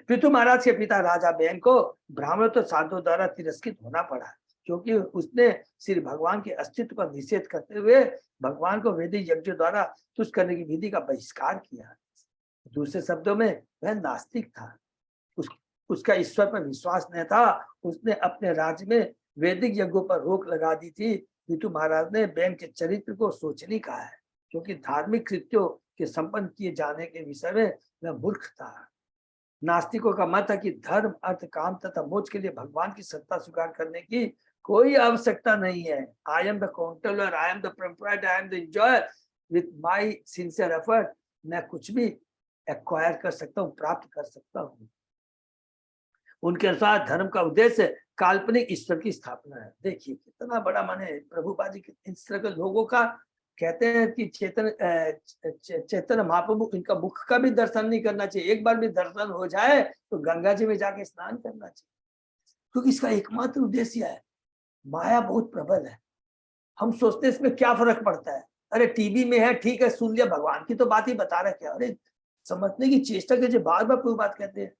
पृथु महाराज के पिता राजा बहन को ब्राह्मणों तो साधुओं द्वारा तिरस्कृत होना पड़ा, क्योंकि उसने श्री भगवान के अस्तित्व का निषेध करते हुए भगवान को वैदिक यज्ञ द्वारा तुष्ट करने की विधि का बहिष्कार किया। दूसरे शब्दों में वह नास्तिक था, उसका ईश्वर पर विश्वास नहीं था। उसने अपने राज्य में वैदिक यज्ञों पर रोक लगा दी थी। पृथु महाराज ने बहन के चरित्र को सोचने कहा है, क्योंकि धार्मिक कृत्यों के संपन्न किए जाने के विषय में वह मूर्ख था। नास्तिकों का मत है कि धर्म अर्थ काम तथा मोक्ष के लिए भगवान की सत्ता स्वीकार करने की कोई आवश्यकता नहीं है। I am the counsellor, I am the proprietor, I am the enjoyer with my sincere effort. मैं कुछ भी एक्वायर कर सकता हूँ, प्राप्त कर सकता हूँ। उनके अनुसार धर्म का उद्देश्य काल्पनिक ईश्वर की स्थापना है। देखिए कितना बड़ा माने प्रभुपाद जी इस तरह के लोगों का कहते हैं कि चैतन्य महाप्रभु, इनका मुख का भी दर्शन नहीं करना चाहिए। एक बार भी दर्शन हो जाए तो गंगा जी में जाके स्नान करना चाहिए, क्योंकि इसका एकमात्र उद्देश्य है। माया बहुत प्रबल है। हम सोचते हैं इसमें क्या फर्क पड़ता है, अरे टीवी में है ठीक है, सुन लिया, भगवान की तो बात ही बता रहा है क्या। अरे समझने की चेष्टा कीजिए, बार बार कोई बात कहते हैं।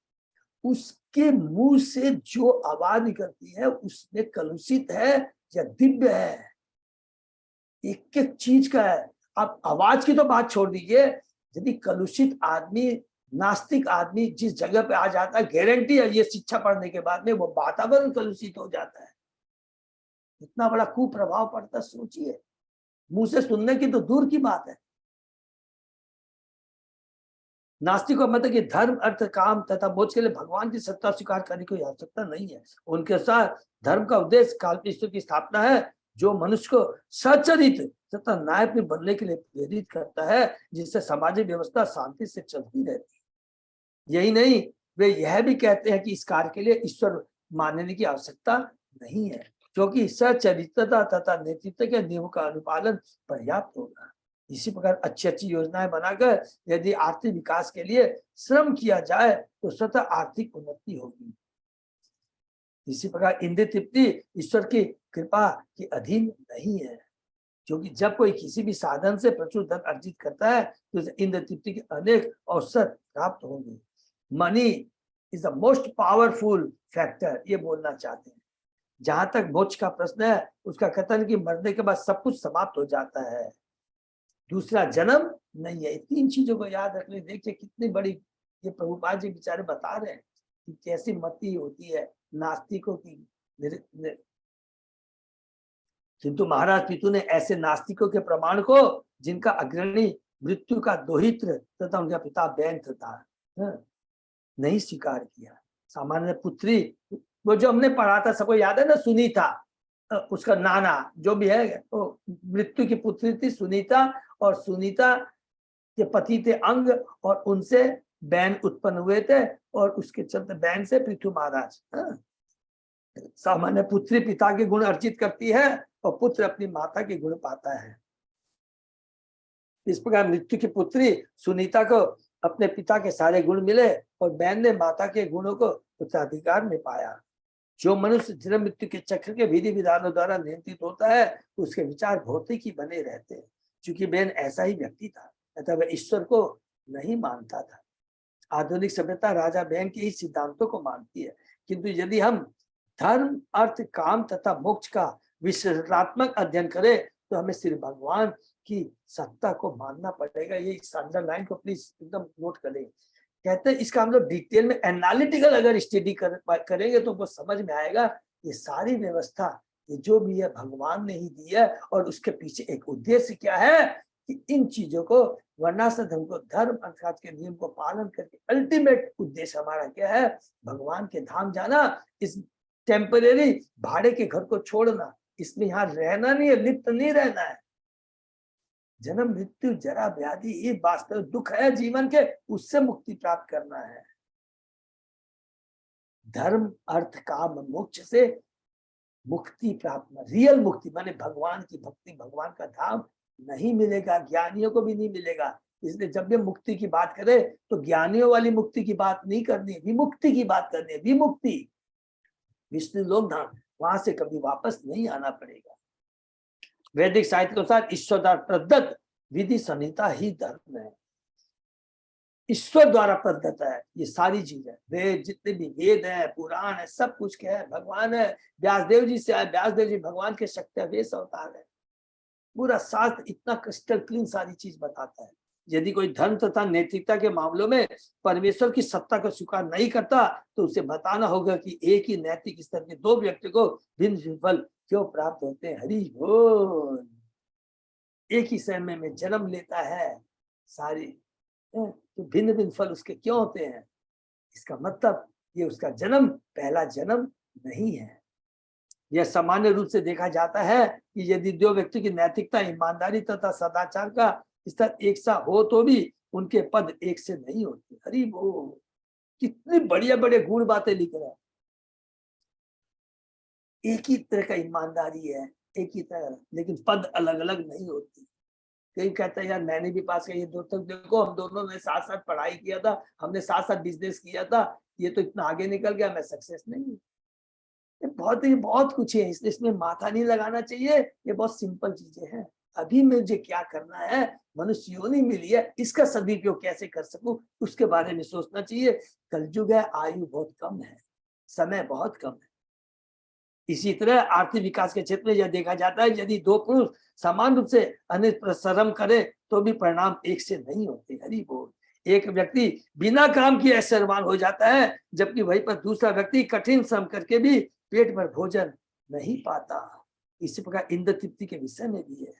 उसके मुंह से जो आवाज निकलती है उसमें कलुषित है या दिव्य है, एक एक चीज का है। आप आवाज की तो बात छोड़ दीजिए, यदि कलुषित आदमी, नास्तिक आदमी जिस जगह पे आ जाता है, गारंटी है ये शिक्षा पढ़ने के बाद में वो वातावरण कलुषित हो जाता है। इतना बड़ा कुप्रभाव पड़ता, सोचिए। मुंह से सुनने की तो दूर की बात है। नास्तिक का मतलब कि धर्म अर्थ काम तथा मोक्ष के लिए भगवान की सत्ता स्वीकार करने की आवश्यकता नहीं है। उनके साथ धर्म का उद्देश्य काल्पनिक ईश्वर की स्थापना है, जो मनुष्य को सचरित तथा न्याय बनने के लिए प्रेरित करता है, जिससे सामाजिक व्यवस्था शांति से चलती रहती है। यही नहीं, वे यह भी कहते हैं कि इस कार्य के लिए ईश्वर मानने की आवश्यकता नहीं है, क्योंकि सचरित्रता तथा नेतृत्व के नियमों का अनुपालन पर्याप्त होगा। इसी प्रकार अच्छी अच्छी योजनाएं बनाकर यदि आर्थिक विकास के लिए श्रम किया जाए तो स्वतः आर्थिक उन्नति होगी। इसी प्रकार इंद्रिय तृप्ति ईश्वर की कृपा के अधीन नहीं है, क्योंकि जब कोई किसी भी साधन से प्रचुर धन अर्जित करता है तो उसे इंद्रिय तृप्ति के अनेक अवसर प्राप्त होंगे। Money is the most powerful factor, ये बोलना चाहते हैं। जहां तक मोक्ष का प्रश्न है, उसका कथन कि मरने के बाद सब कुछ समाप्त हो जाता है, दूसरा जन्म नहीं है। तीन चीजों को याद रख ले। देखिए कितनी बड़ी ये प्रभुपाद जी बेचारे बता रहे हैं कि कैसी मति होती है नास्तिकों की। किंतु महाराज पितु ने ऐसे नास्तिकों के प्रमाण को, जिनका अग्रणी मृत्यु का दोहित्र तथा उनका पिता बैंथ था, नहीं स्वीकार किया। सामान्य पुत्री, वो जो हमने पढ़ा था, सबको याद है ना, सुनीता, उसका नाना जो भी है, वो मृत्यु की पुत्री थी सुनीता, और सुनीता के पति थे अंग, और उनसे बैन उत्पन्न हुए थे, और उसके चलते बैन से पृथु महाराज। सामान्य पुत्री पिता के गुण अर्जित करती है और पुत्र अपनी माता के गुण पाता है। इस प्रकार मृत्यु की पुत्री सुनीता को अपने पिता के सारे गुण मिले और बैन ने माता के गुणों को उत्तराधिकार में पाया। जो मनुष्य जन्म मृत्यु के चक्र के विधि विधानों द्वारा नियंत्रित होता है, उसके विचार भौतिक ही बने रहते हैं। क्योंकि बैन ऐसा ही व्यक्ति था, अतः वह ईश्वर को नहीं मानता था। आधुनिक सभ्यता राजा बैन के ही सिद्धांतों को मानती है, किंतु यदि हम धर्म, अर्थ, काम तथा मोक्ष का विश्लेषणात्मक अध्ययन करें तो हमें सिर्फ भगवान की सत्ता को मानना पड़ेगा। ये अंडरलाइन को प्लीज एकदम नोट करें। कहते हैं इसका हम लोग डिटेल में एनालिटिकल अगर स्टडी करेंगे तो वो समझ में आएगा ये सारी व्यवस्था, ये जो भी है भगवान ने ही दी है, और उसके पीछे एक उद्देश्य क्या है कि इन चीजों को वर्णाश्रम धर्म को, धर्म अर्थात के नियम को पालन करके अल्टीमेट उद्देश्य हमारा क्या है, भगवान के धाम जाना, इस टेम्परेरी भाड़े के घर को छोड़ना, इसमें यहाँ रहना नहीं है, लिप्त नहीं रहना है। जन्म मृत्यु जरा व्याधि ये वास्तव दुख है जीवन के, उससे मुक्ति प्राप्त करना है। धर्म, अर्थ, काम, मोक्ष से मुक्ति प्राप्त, रियल मुक्ति माने भगवान की भक्ति, भगवान का धाम नहीं मिलेगा, ज्ञानियों को भी नहीं मिलेगा। इसलिए जब भी मुक्ति की बात करें तो ज्ञानियों वाली मुक्ति की बात नहीं करनी, विमुक्ति की बात करनी है। विमुक्ति विष्णु लोक धाम, वहां से कभी वापस नहीं आना पड़ेगा। वैदिक साहित्य के अनुसार ईश्वर द्वारा प्रदत्त विधि संहिता ही धर्म है। ईश्वर द्वारा प्रदत्त है ये सारी चीजें, वेद, जितने भी वेद है, पुराण है, सब कुछ क्या है, भगवान है। व्यासदेव जी से आए, व्यासदेव जी भगवान के शक्ति वेश अवतार है। पूरा शास्त्र इतना क्रिस्टल क्लीन सारी चीज बताता है। यदि कोई धर्म तथा नैतिकता के मामलों में परमेश्वर की सत्ता को स्वीकार नहीं करता तो उसे बताना होगा कि एक ही नैतिक स्तर के दो व्यक्ति को भिन्न फल क्यों प्राप्त होते हैं। हरि बोल। एक ही समय में जन्म लेता है सारी, तो भिन्न भिन्न फल उसके क्यों होते हैं? इसका मतलब ये उसका जन्म पहला जन्म नहीं है। यह सामान्य रूप से देखा जाता है कि यदि दो व्यक्ति की नैतिकता, ईमानदारी तथा सदाचार का स्तर एक सा हो तो भी उनके पद एक से नहीं होते। हरि बोल। कितनी बढ़िया बढ़िया गुण बातें लिख रहा है। एक ही तरह का ईमानदारी है, एक ही तरह, लेकिन पद अलग अलग नहीं होती। कई कहता है यार मैंने भी पास किया, ये दो तक देखो हम दोनों ने साथ साथ पढ़ाई किया था, हमने साथ साथ बिजनेस किया था, ये तो इतना आगे निकल गया, मैं सक्सेस नहीं। ये बहुत कुछ है, इसलिए इसमें माथा नहीं लगाना चाहिए। ये बहुत सिंपल चीजें हैं। अभी मुझे क्या करना है, मनुष्य योनि मिली है, इसका सदुपयोग कैसे कर सकूं, उसके बारे में सोचना चाहिए। कलयुग है, आयु बहुत कम है, समय बहुत कम है। इसी तरह आर्थिक विकास के क्षेत्र में यह देखा जाता है यदि दो पुरुष समान रूप से अनित परिश्रम करे तो भी परिणाम एक से नहीं होते। हरि बोल। एक व्यक्ति बिना काम किए ऐश्वर्यवान हो जाता है, जबकि वहीं पर दूसरा व्यक्ति कठिन श्रम करके भी पेट भर भोजन नहीं पाता। इसी प्रकार इंद्र तृप्ति के विषय में भी है।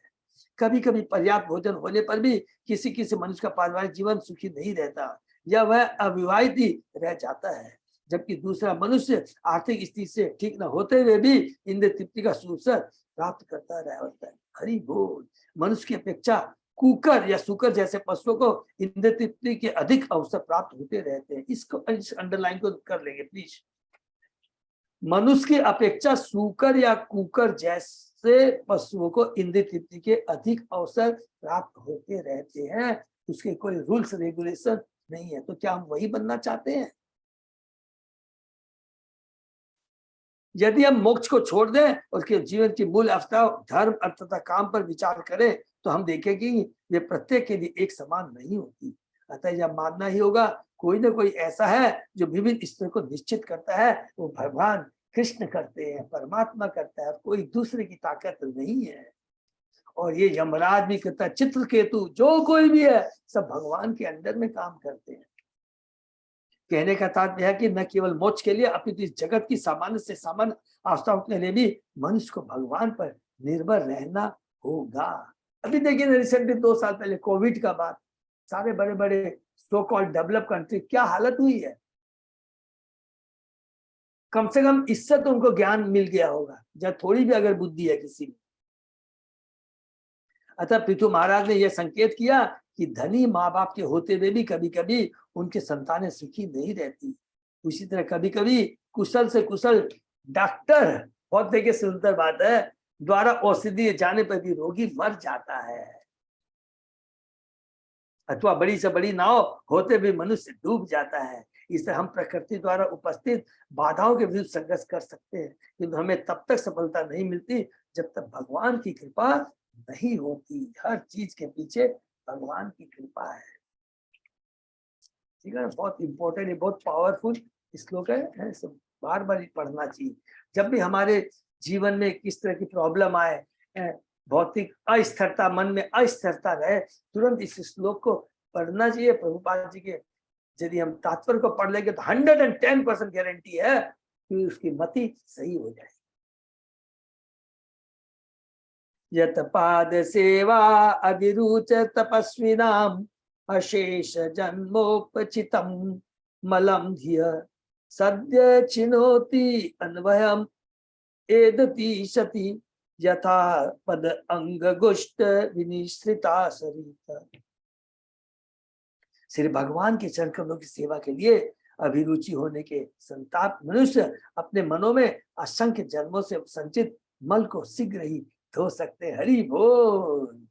कभी कभी पर्याप्त भोजन होने पर भी किसी किसी मनुष्य का पारिवारिक जीवन सुखी नहीं रहता, या वह अविवाहित ही रह जाता है, जबकि दूसरा मनुष्य आर्थिक स्थिति से ठीक न होते हुए भी इंद्र तृप्ति का अवसर प्राप्त करता रह होता है। हरि बोल। मनुष्य की अपेक्षा कुकर या सुकर जैसे पशुओं को इंद्र तृप्ति के अधिक अवसर प्राप्त होते रहते हैं। इसको अंडरलाइन को कर लेंगे प्लीज। मनुष्य की अपेक्षा सुकर या कुकर जैसे पशुओं को इंद्र तृप्ति के अधिक अवसर प्राप्त होते रहते हैं। उसके कोई रूल्स रेगुलेशन नहीं है। तो क्या हम वही बनना चाहते हैं? यदि हम मोक्ष को छोड़ दें और उसके जीवन की मूल अवस्था धर्म, अर्थ तथा काम पर विचार करें तो हम देखेंगे कि ये प्रत्येक के लिए एक समान नहीं होती। अतः यह मानना ही होगा कोई ना कोई ऐसा है जो विभिन्न स्तर को निश्चित करता है। वो भगवान कृष्ण करते हैं, परमात्मा करता है, कोई दूसरे की ताकत नहीं है। और ये यमराज भी करता है, चित्रकेतु, जो कोई भी है, सब भगवान के अंडर में काम करते हैं। कहने का तात्पर्य है कि न केवल मोक्ष के लिए अपितु इस जगत की सामान्य से सामान्य अवस्थाओं के लिए भी मनुष्य को भगवान पर निर्भर रहना होगा। अभी देखिए रिसेंटली 2 साल पहले कोविड का बाद सारे बड़े बड़े सो कॉल्ड डेवलप कंट्री क्या हालत हुई है। कम से कम इससे तो उनको ज्ञान मिल गया होगा, जब थोड़ी भी अगर बुद्धि है किसी में। अतः पृथु महाराज ने यह संकेत किया कि धनी माँ बाप के होते हुए भी कभी कभी उनके संतानें सुखी नहीं रहती। उसी तरह कभी कभी कुशल से कुशल डॉक्टर, बहुत देखिए सुंदर बात है, द्वारा औषधि जाने पर भी रोगी मर जाता है। अथवा बड़ी से बड़ी नाव होते भी मनुष्य डूब जाता है। इससे हम प्रकृति द्वारा उपस्थित बाधाओं के विरुद्ध संघर्ष कर सकते हैं, किंतु हमें तब तक सफलता नहीं मिलती जब तक भगवान की कृपा नहीं होती। हर चीज के पीछे भगवान की कृपा है। ठीक है, बहुत इंपॉर्टेंट है, बहुत पावरफुल श्लोक है, सब बार बार पढ़ना चाहिए। जब भी हमारे जीवन में किस तरह की प्रॉब्लम आए, भौतिक अस्थिरता, मन में अस्थिरता रहे, तुरंत इस श्लोक को पढ़ना चाहिए। प्रभुपाद जी के यदि हम तात्पर्य को पढ़ लेंगे तो 110% गारंटी है कि उसकी मति सही हो जाएगी। यत पाद सेवा अभिरुच तपस्विनाम अशेष जन्मोपचितम मलम धिय सद्य चिनोति अन्वयम एदति सति यथा पद अंग गुष्ट विनिश्रिता सरिता। श्री भगवान के चरण कमलों की सेवा के लिए अभिरुचि होने के संताप मनुष्य अपने मनों में असंख्य जन्मों से संचित मल को शीघ्र ही धो सकते। हरि बोल।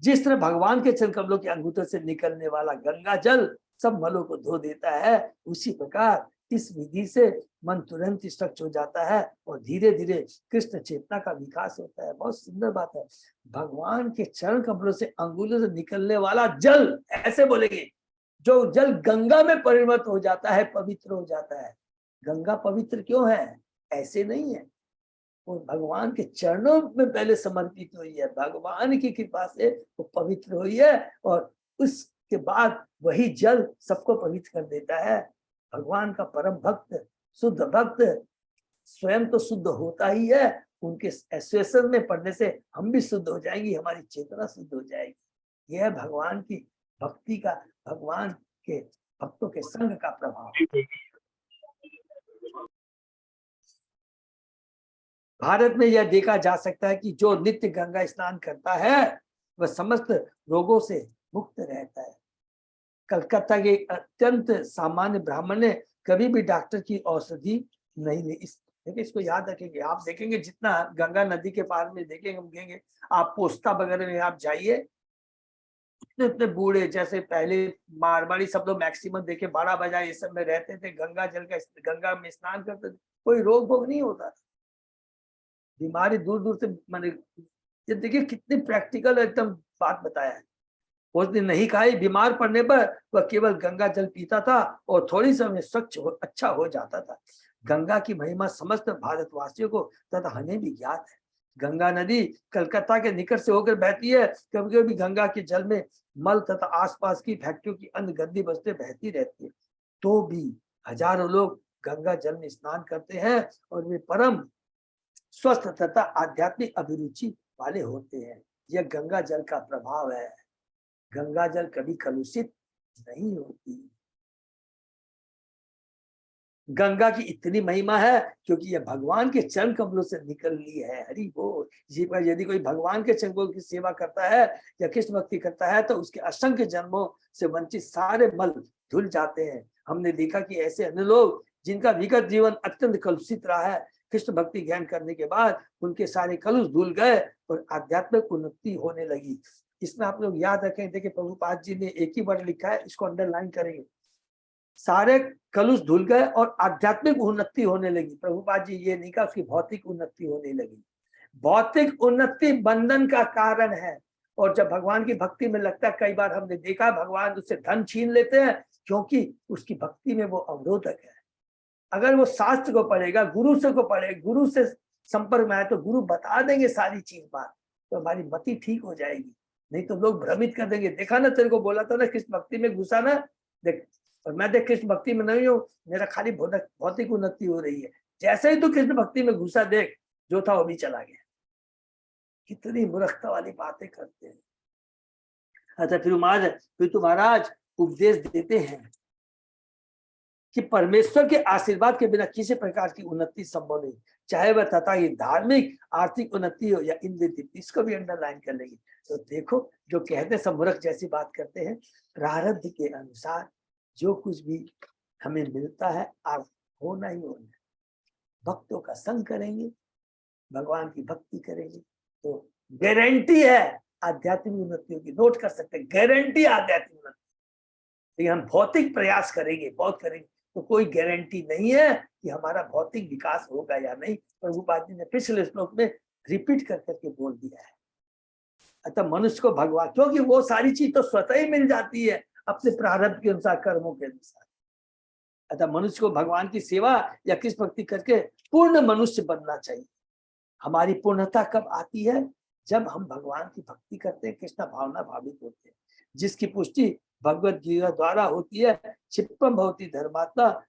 जिस तरह भगवान के चरण कमलों के अंगूठों से निकलने वाला गंगा जल सब मलों को धो देता है, उसी प्रकार इस विधि से मन तुरंत स्वच्छ हो जाता है और धीरे धीरे कृष्ण चेतना का विकास होता है। बहुत सुंदर बात है। भगवान के चरण कमलों से अंगुलों से निकलने वाला जल, ऐसे बोलेंगे, जो जल गंगा में परिणत हो जाता है, पवित्र हो जाता है। गंगा पवित्र क्यों है? ऐसे नहीं है, वो भगवान के चरणों में पहले समर्पित हुई है, भगवान की कृपा से वो पवित्र हुई है और उसके बाद वही जल सबको पवित्र कर देता है। भगवान का परम भक्त, शुद्ध भक्त स्वयं तो शुद्ध होता ही है, उनके एसोसिएशन में पढ़ने से हम भी शुद्ध हो जाएंगे, हमारी चेतना शुद्ध हो जाएगी। यह भगवान की भक्ति का, भगवान के भक्तों के संग का प्रभाव। भारत में यह देखा जा सकता है कि जो नित्य गंगा स्नान करता है वह समस्त रोगों से मुक्त रहता है। कलकत्ता के अत्यंत सामान्य ब्राह्मण ने कभी भी डॉक्टर की औषधि नहीं ली। देखिए, इसको याद रखेंगे। आप देखेंगे जितना गंगा नदी के पार में देखेंगे, आप पोस्ता वगैरह में आप जाइए, इतने इतने बूढ़े, जैसे पहले मारवाड़ी सब लोग मैक्सिमम देखे 12 बजा ये सब में रहते थे, गंगा जल का, गंगा में स्नान करते थे, कोई रोग भोग नहीं होता, बीमारी दूर दूर से। मैंने ये देखिए कितनी प्रैक्टिकल एकदम बात बताया है। उस दिन नहीं खाई, बीमार पड़ने पर वह केवल गंगा जल पीता था और थोड़ी समय स्वच्छ अच्छा हो जाता था। गंगा की महिमा समस्त भारतवासियों को तथा हमें भी ज्ञात है। गंगा नदी कलकत्ता के निकट से होकर बहती है। कभी कभी गंगा के जल में मल तथा आसपास की फैक्ट्रियों की अन्य गंदी वस्तुएं बहती रहती है, तो भी हजारों लोग गंगा जल में स्नान करते हैं और वे परम स्वस्थ तथा आध्यात्मिक अभिरुचि वाले होते हैं। यह गंगा जल का प्रभाव है। गंगा जल कभी कलुषित नहीं होती। गंगा की इतनी महिमा है क्योंकि यह भगवान के चरण कमलों से निकल ली है। हरि बोल। इसी पर यदि कोई भगवान के चरण कमलों की सेवा करता है या कृष्ण भक्ति करता है तो उसके असंख्य जन्मों से वंचित सारे मल धुल जाते हैं। हमने देखा कि ऐसे अन्य लोग जिनका विगत जीवन अत्यंत कलुषित रहा है, कृष्ण भक्ति ज्ञान करने के बाद उनके सारे कलुष धुल गए और आध्यात्मिक उन्नति होने लगी। इसमें आप लोग याद रखें, देखिए प्रभुपाद जी ने एक ही वर्ड लिखा है, इसको अंडरलाइन करेंगे, सारे कलुष धुल गए और आध्यात्मिक उन्नति होने लगी। प्रभुपाद जी ये नहीं कहा उसकी भौतिक उन्नति होने लगी। भौतिक उन्नति बंधन का कारण है, और जब भगवान की भक्ति में लगता है, कई बार हमने देखा भगवान उससे धन छीन लेते हैं क्योंकि उसकी भक्ति में वो अवरोधक है। अगर वो शास्त्र को पढ़ेगा, गुरु से को पढ़े, गुरु से संपर्क में आए तो गुरु बता देंगे सारी चीज बात, तो हमारी मति ठीक हो जाएगी। नहीं तो लोग भ्रमित कर देंगे, देखा ना तेरे को बोला था ना कृष्ण भक्ति में घुसा ना, देख, और मैं देख कृष्ण भक्ति में नहीं हूँ, मेरा खाली भौतिक उन्नति हो रही है। जैसे ही तू कृष्ण भक्ति में घुसा, देख जो था वो भी चला गया। कितनी मूर्खता वाली बातें करते हैं। अच्छा फिर तो महाराज उपदेश देते हैं कि परमेश्वर के आशीर्वाद के बिना किसी प्रकार की उन्नति संभव नहीं, चाहे वह तथा ये धार्मिक आर्थिक उन्नति हो या इंद्रिय, इसको भी अंडरलाइन कर लेंगे। तो देखो जो कहते सब मूर्ख जैसी बात करते हैं, प्रारब्ध के अनुसार जो कुछ भी हमें मिलता है आप होना ही होना है। भक्तों का संग करेंगे, भगवान की भक्ति करेंगे तो गारंटी है आध्यात्मिक उन्नतियों की। नोट कर सकते हैं, गारंटी आध्यात्मिक उन्नति। लेकिन हम भौतिक प्रयास करेंगे, बहुत करेंगे, तो कोई गारंटी नहीं है कि हमारा भौतिक विकास होगा या नहीं। प्रभुपाद जी ने पिछले श्लोक में रिपीट कर करके बोल दिया है। अतः मनुष्य को भगवान, क्योंकि वो सारी चीज तो स्वतः ही मिल जाती है अपने प्रारब्ध के अनुसार, कर्मों के अनुसार। अतः मनुष्य को भगवान की सेवा या कृष्ण भक्ति करके पूर्ण मनुष्य बनना चाहिए। हमारी पूर्णता कब आती है? जब हम भगवान की भक्ति करते हैं, कृष्ण भावना भावित होते हैं, जिसकी पुष्टि भगवत गीता द्वारा होती है। क्षिप्रम भवति धर्मात्मा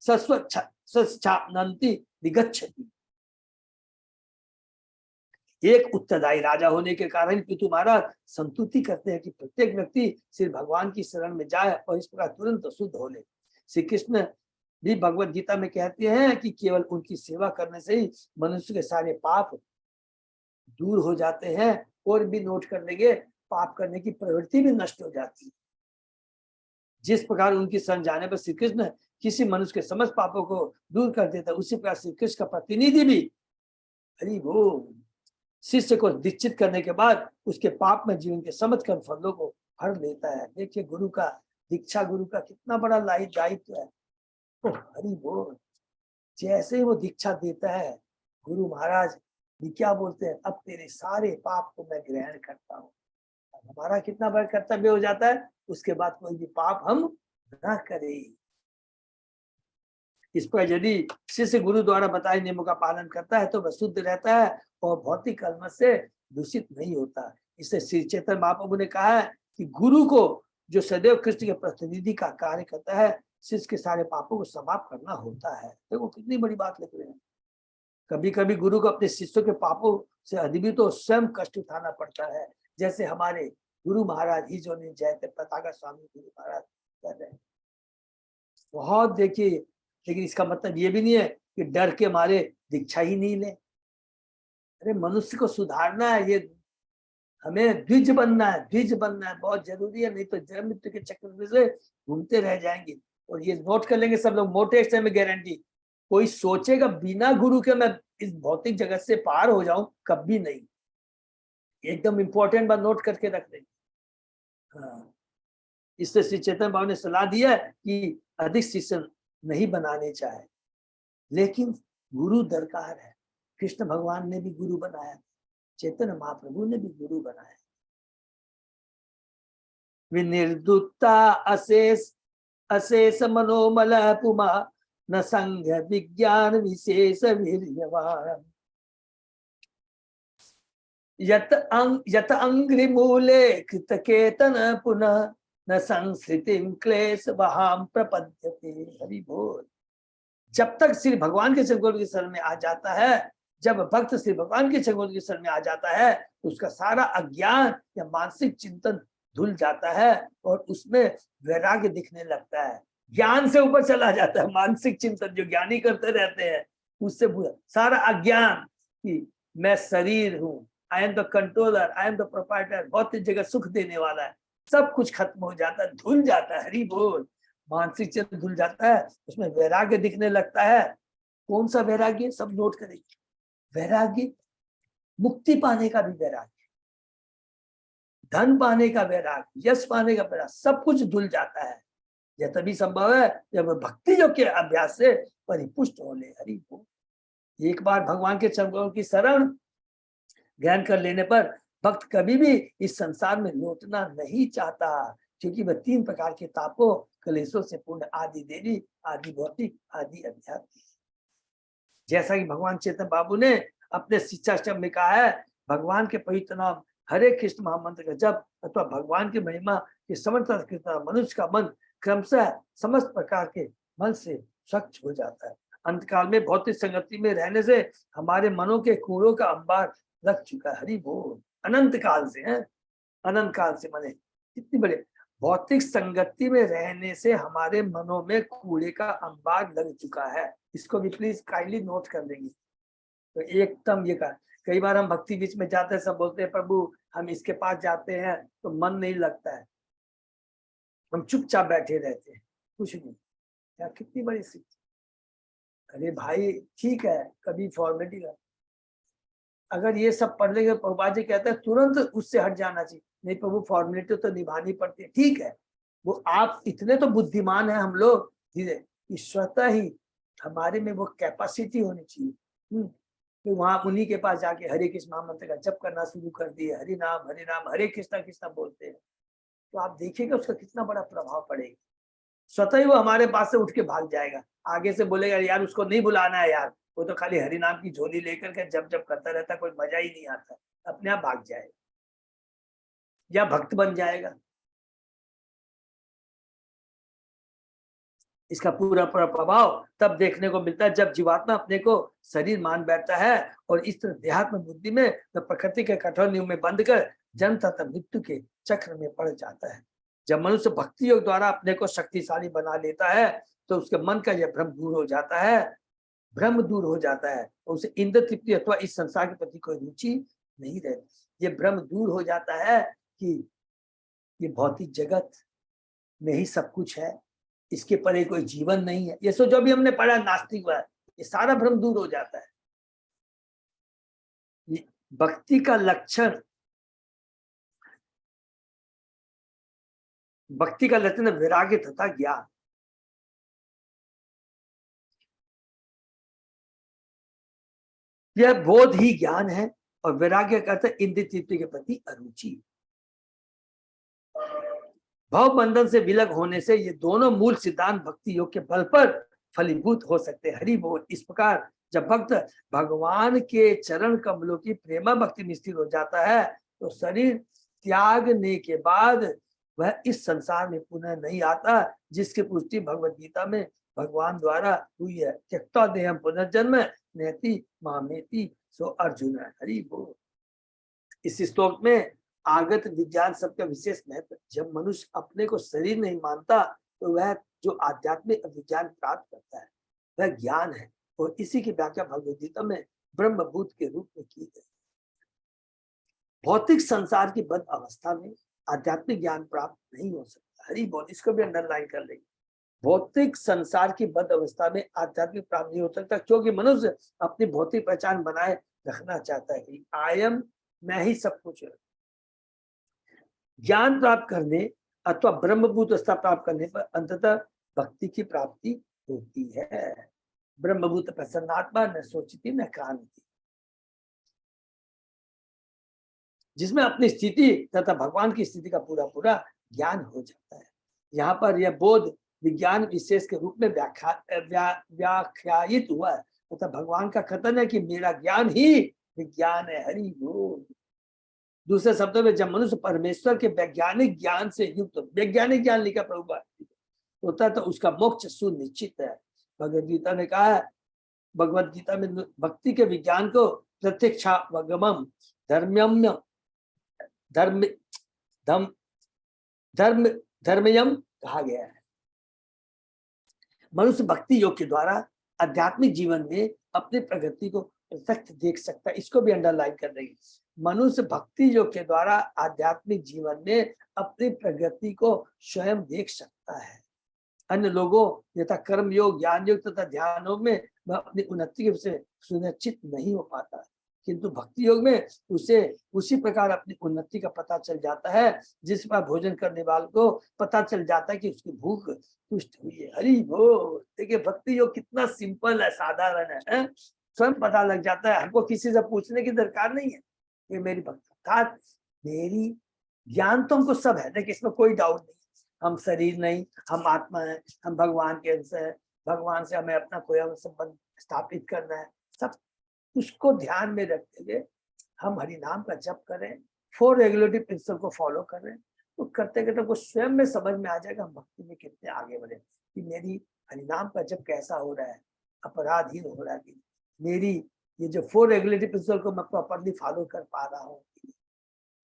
सस्वच्छानन्ति विगच्छति। एक उत्तरदायी राजा होने के कारण पितु महाराज संतुति करते हैं कि प्रत्येक व्यक्ति श्री भगवान की शरण में जाए और इस प्रकार तुरंत शुद्ध हो ले। श्री कृष्ण भी भगवत गीता में कहते हैं कि केवल उनकी सेवा करने से ही मनुष्य के सारे पाप दूर हो जाते हैं। और भी नोट कर लेंगे, पाप करने की प्रवृत्ति भी नष्ट हो जाती है। जिस प्रकार उनकी शरण जाने पर श्री कृष्ण किसी मनुष्य के समस्त पापों को दूर कर देता है, उसी प्रकार श्री कृष्ण का प्रतिनिधि भी हरि बोल शिष्य को दीक्षित करने के बाद उसके पाप में जीवन के समस्त कर्म फलों को हर लेता है। देखिए गुरु का दीक्षा, गुरु का कितना बड़ा दायित्व है। हरि बोल, जैसे ही वो दीक्षा देता है गुरु महाराज भी क्या बोलते हैं, अब तेरे सारे पाप को मैं ग्रहण करता हूँ। हमारा कितना बड़ा कर्तव्य हो जाता है, उसके बाद कोई भी पाप हम न करें। इस पर यदि शिष्य गुरु द्वारा बताए नियमों का पालन करता है तो वह शुद्ध रहता है और भौतिक कर्म से दूषित नहीं होता। इससे श्री चैतन्य महाप्रभु ने कहा है कि गुरु को जो सदैव कृष्ण के प्रतिनिधि का कार्य करता है, शिष्य के सारे पापों को समाप्त करना होता है। देखो कितनी बड़ी बात लिख रहे हैं। कभी कभी गुरु को अपने शिष्यों के पापों से अधिक तो स्वयं कष्ट उठाना पड़ता है, जैसे हमारे गुरु महाराज ही जो जयते पताका स्वामी गुरु महाराज कर रहे हैं। बहुत देखिए, लेकिन इसका मतलब ये भी नहीं है कि डर के मारे दीक्षा ही नहीं ले। अरे मनुष्य को सुधारना है, ये हमें द्विज बनना है, द्विज बनना है, बहुत जरूरी है। नहीं तो जन्म मृत्यु के चक्कर में से घूमते रह जाएंगे। और ये नोट कर लेंगे सब लोग, मोटे से में गारंटी, कोई सोचेगा बिना गुरु के मैं इस भौतिक जगत से पार हो जाऊं, कभी नहीं। एकदम इंपॉर्टेंट बात नोट करके रख देंगे। हाँ, इससे श्री चैतन्य बाबू ने सलाह दिया है कि अधिक शिष्य नहीं बनाने चाहे, लेकिन गुरु दरकार है। कृष्ण भगवान ने भी गुरु बनाया, चैतन्य महाप्रभु ने भी गुरु बनाया। विनिर्दुत्ता अशेष अशेष मनोमल पुमा न संघ विज्ञान विशेष वीर्यवान यत अंग्रि मूले कृतकेतन पुनः न संस्कृतिं क्लेश वहां प्रपद्यते। हरि बोल। जब तक श्री भगवान के चरणों की शरण में आ जाता है, जब भक्त श्री भगवान के चरणों की शरण में आ जाता है तो उसका सारा अज्ञान या मानसिक चिंतन धुल जाता है और उसमें वैराग्य दिखने लगता है। ज्ञान से ऊपर चला जाता है मानसिक चिंतन, जो ज्ञानी करते रहते हैं उससे सारा अज्ञान कि मैं शरीर हूँ, आई am the controller, I am the proprietor, भौतिक जगह सुख देने वाला है, सब कुछ खत्म हो जाता है, धुल जाता है। हरि बोल। मानसिक चिंतन धुल जाता है, उसमें वैराग्य दिखने लगता है। कौन सा वैराग्य? सब नोट करेंगे। वैराग्य मुक्ति पाने का भी वैराग्य, धन पाने का वैराग्य, यश पाने का वैराग्य, सब कुछ धुल जाता है। यह तभी संभव है जब भक्ति योग के अभ्यास से परिपुष्ट हो ले। हरि बोल। एक बार भगवान के चरणों की शरण ग्रहण कर लेने पर भक्त कभी भी इस संसार में लौटना नहीं चाहता, क्योंकि वह 3 प्रकार के तापों कलेशों से पूर्ण, आदि देवी, आदि भौतिक, आदि अध्यात्म। जैसा कि भगवान चैतन्य बाबू ने अपने शिक्षाष्टक में कहा है, भगवान के पवित्र नाम हरे कृष्ण महामंत्र का जप अथवा भगवान की महिमा के समर्थ मनुष्य का मन क्रमशः समस्त प्रकार के मन से स्वच्छ हो जाता है। अंतकाल में भौतिक संगति में रहने से हमारे मनों के कूड़ों का अंबार लग चुका है। हरि बोल। अनंत काल से है, अनंत काल से माने कितनी बड़े भौतिक संगति में रहने से हमारे मनों में कूड़े का अंबार लग चुका है। इसको भी प्लीज काइंडली नोट कर लेंगे। तो एकदम ये कहा, कई बार हम भक्ति बीच में जाते हैं, सब बोलते हैं प्रभु हम इसके पास जाते हैं तो मन नहीं लगता है, हम चुपचाप बैठे रहते हैं, कुछ नहीं। क्या कितनी बड़ी शिक्षा। अरे भाई ठीक है, कभी फॉर्मेलिटी का, अगर ये सब पढ़ लेंगे, प्रभुपा जी कहते हैं तुरंत उससे हट जाना चाहिए। नहीं प्रभु फॉर्मेलिटी तो निभानी पड़ती है, ठीक है। वो आप इतने तो बुद्धिमान है हम लोग, धीरे स्वतः ही हमारे में वो कैपेसिटी होनी चाहिए। तो वहां उन्हीं के पास जाके हरे कृष्ण महामंत्र का जप करना शुरू कर दिए, हरि नाम हरे कृष्णा कृष्णा बोलते हैं, तो आप देखिएगा उसका कितना बड़ा प्रभाव पड़ेगा। स्वतः ही वो हमारे पास से उठ के भाग जाएगा, आगे से बोलेगा यार उसको नहीं बुलाना है यार, वो तो खाली हरि नाम की झोली लेकर के जब जब करता रहता, कोई मजा ही नहीं आता, अपने आप भाग जाएगा या भक्त बन जाएगा। इसका पूरा पूरा प्रभाव तब देखने को मिलता है जब जीवात्मा अपने को शरीर मान बैठता है और इस तरह देहात्म बुद्धि में प्रकृति के कठोर नियम में बंध कर जन्म तथा मृत्यु के चक्र में पड़ जाता है। जब मनुष्य भक्ति योग द्वारा अपने को शक्तिशाली बना लेता है तो उसके मन का यह भ्रम दूर हो जाता है, भ्रम दूर हो जाता है और उसे इंद्र तृप्ति अथवा इस संसार के प्रति कोई रुचि नहीं रहती। ये भ्रम दूर हो जाता है कि ये भौतिक जगत में ही सब कुछ है, इसके परे कोई जीवन नहीं है। ये सो जो भी हमने पढ़ा नास्तिकवाद, ये सारा भ्रम दूर हो जाता है। भक्ति का लक्षण, भक्ति का लक्षण वैराग्य तथा ज्ञान। यह बोध ही ज्ञान है और वैराग्य का अर्थ इंद्रिय तृप्ति के प्रति अरुचि। भव बंधन से विलग होने से ये दोनों मूल सिद्धांत भक्ति योग के बल पर फलीभूत हो सकते हैं। हरि बोल। इस प्रकार जब भक्त भगवान के चरण कमलों की प्रेमा भक्ति में स्थिर हो जाता है तो शरीर त्यागने के बाद वह इस संसार में पुनः नहीं आता, जिसकी पुष्टि भगवद गीता में भगवान द्वारा हुई है। त्यक्त्वा देहं पुनर्जन्म नेति मामेति सो अर्जुन। हरि बोल। इस श्लोक में आगत विज्ञान शब्द का विशेष महत्व। जब मनुष्य अपने को शरीर नहीं मानता तो वह जो आध्यात्मिक विज्ञान प्राप्त करता है वह ज्ञान है और इसी की व्याख्या भगवद गीता में ब्रह्मभूत के रूप में की गई। भौतिक संसार की बद्ध अवस्था में आध्यात्मिक ज्ञान प्राप्त नहीं हो सकता। हरि बोल। इसको भी अंडरलाइन कर लेंगे। भौतिक संसार की बद्ध अवस्था में आध्यात्मिक प्राप्त नहीं हो सकता क्योंकि मनुष्य अपनी भौतिक पहचान बनाए रखना चाहता है कि आई एम, मैं ही सब कुछ है। ज्ञान प्राप्त करने अथवा ब्रह्मभूत अवस्था प्राप्त करने पर अंततः भक्ति की प्राप्ति होती है। ब्रह्मभूत प्रसन्नात्मा न सोचती न क्रांति, जिसमें अपनी स्थिति तथा भगवान की स्थिति का पूरा पूरा ज्ञान हो जाता है। यहाँ पर यह बोध विज्ञान विशेष के रूप में व्याख्यायित हुआ है तथा भगवान का कथन है कि मेरा ज्ञान ही विज्ञान है। हरि बोल। दूसरे शब्दों में जब मनुष्य परमेश्वर के वैज्ञानिक ज्ञान से युक्त, वैज्ञानिक ज्ञान लिखा प्रभुपाद होता है तो उसका मोक्ष सुनिश्चित है। भगवद गीता ने कहा है, भगवद गीता में भक्ति के विज्ञान को प्रत्यक्षा वगमम धर्म्यम धर्म धर्म धर्म धर्मयम कहा गया है। मनुष्य भक्ति योग के द्वारा आध्यात्मिक जीवन में अपनी प्रगति को प्रत्यक्ष देख सकता है। इसको भी अंडरलाइन कर देंगे। मनुष्य भक्ति योग के द्वारा आध्यात्मिक जीवन में अपनी प्रगति को स्वयं देख सकता है। अन्य लोगों यथा कर्म योग, ज्ञान योग तथा ध्यान योग में वह अपनी उन्नति से सुनिश्चित नहीं हो पाता, किंतु भक्ति योग में उसे उसी प्रकार अपनी उन्नति का पता चल जाता है जिस पर भोजन करने वाले को पता चल जाता है कि उसकी भूख तुष्ट हुई है। हरि बोल। देखिए भक्ति योग कितना सिंपल है, साधारण है, स्वयं पता लग जाता है। हमको किसी से पूछने की दरकार नहीं है कि मेरी भक्ति, मेरी ज्ञान तो हमको सब है, देखिए इसमें कोई डाउट नहीं। हम शरीर नहीं, हम आत्मा है, हम भगवान के अंश है, भगवान से हमें अपना कोई संबंध स्थापित करना है। सब उसको ध्यान में रखते हुए हम हरि नाम का जप करें, 4 रेगुलेटरी प्रिंसिपल को फॉलो करें, तो करते करते को स्वयं में समझ में आ जाएगा हम भक्ति में कितने आगे बढ़े कि मेरी हरि नाम का जप कैसा हो रहा है। अपराधहीन हो रहा है, मेरी ये जो 4 रेगुलेटरी प्रिंसिपल को मैं प्रॉपरली फॉलो कर पा रहा हूँ,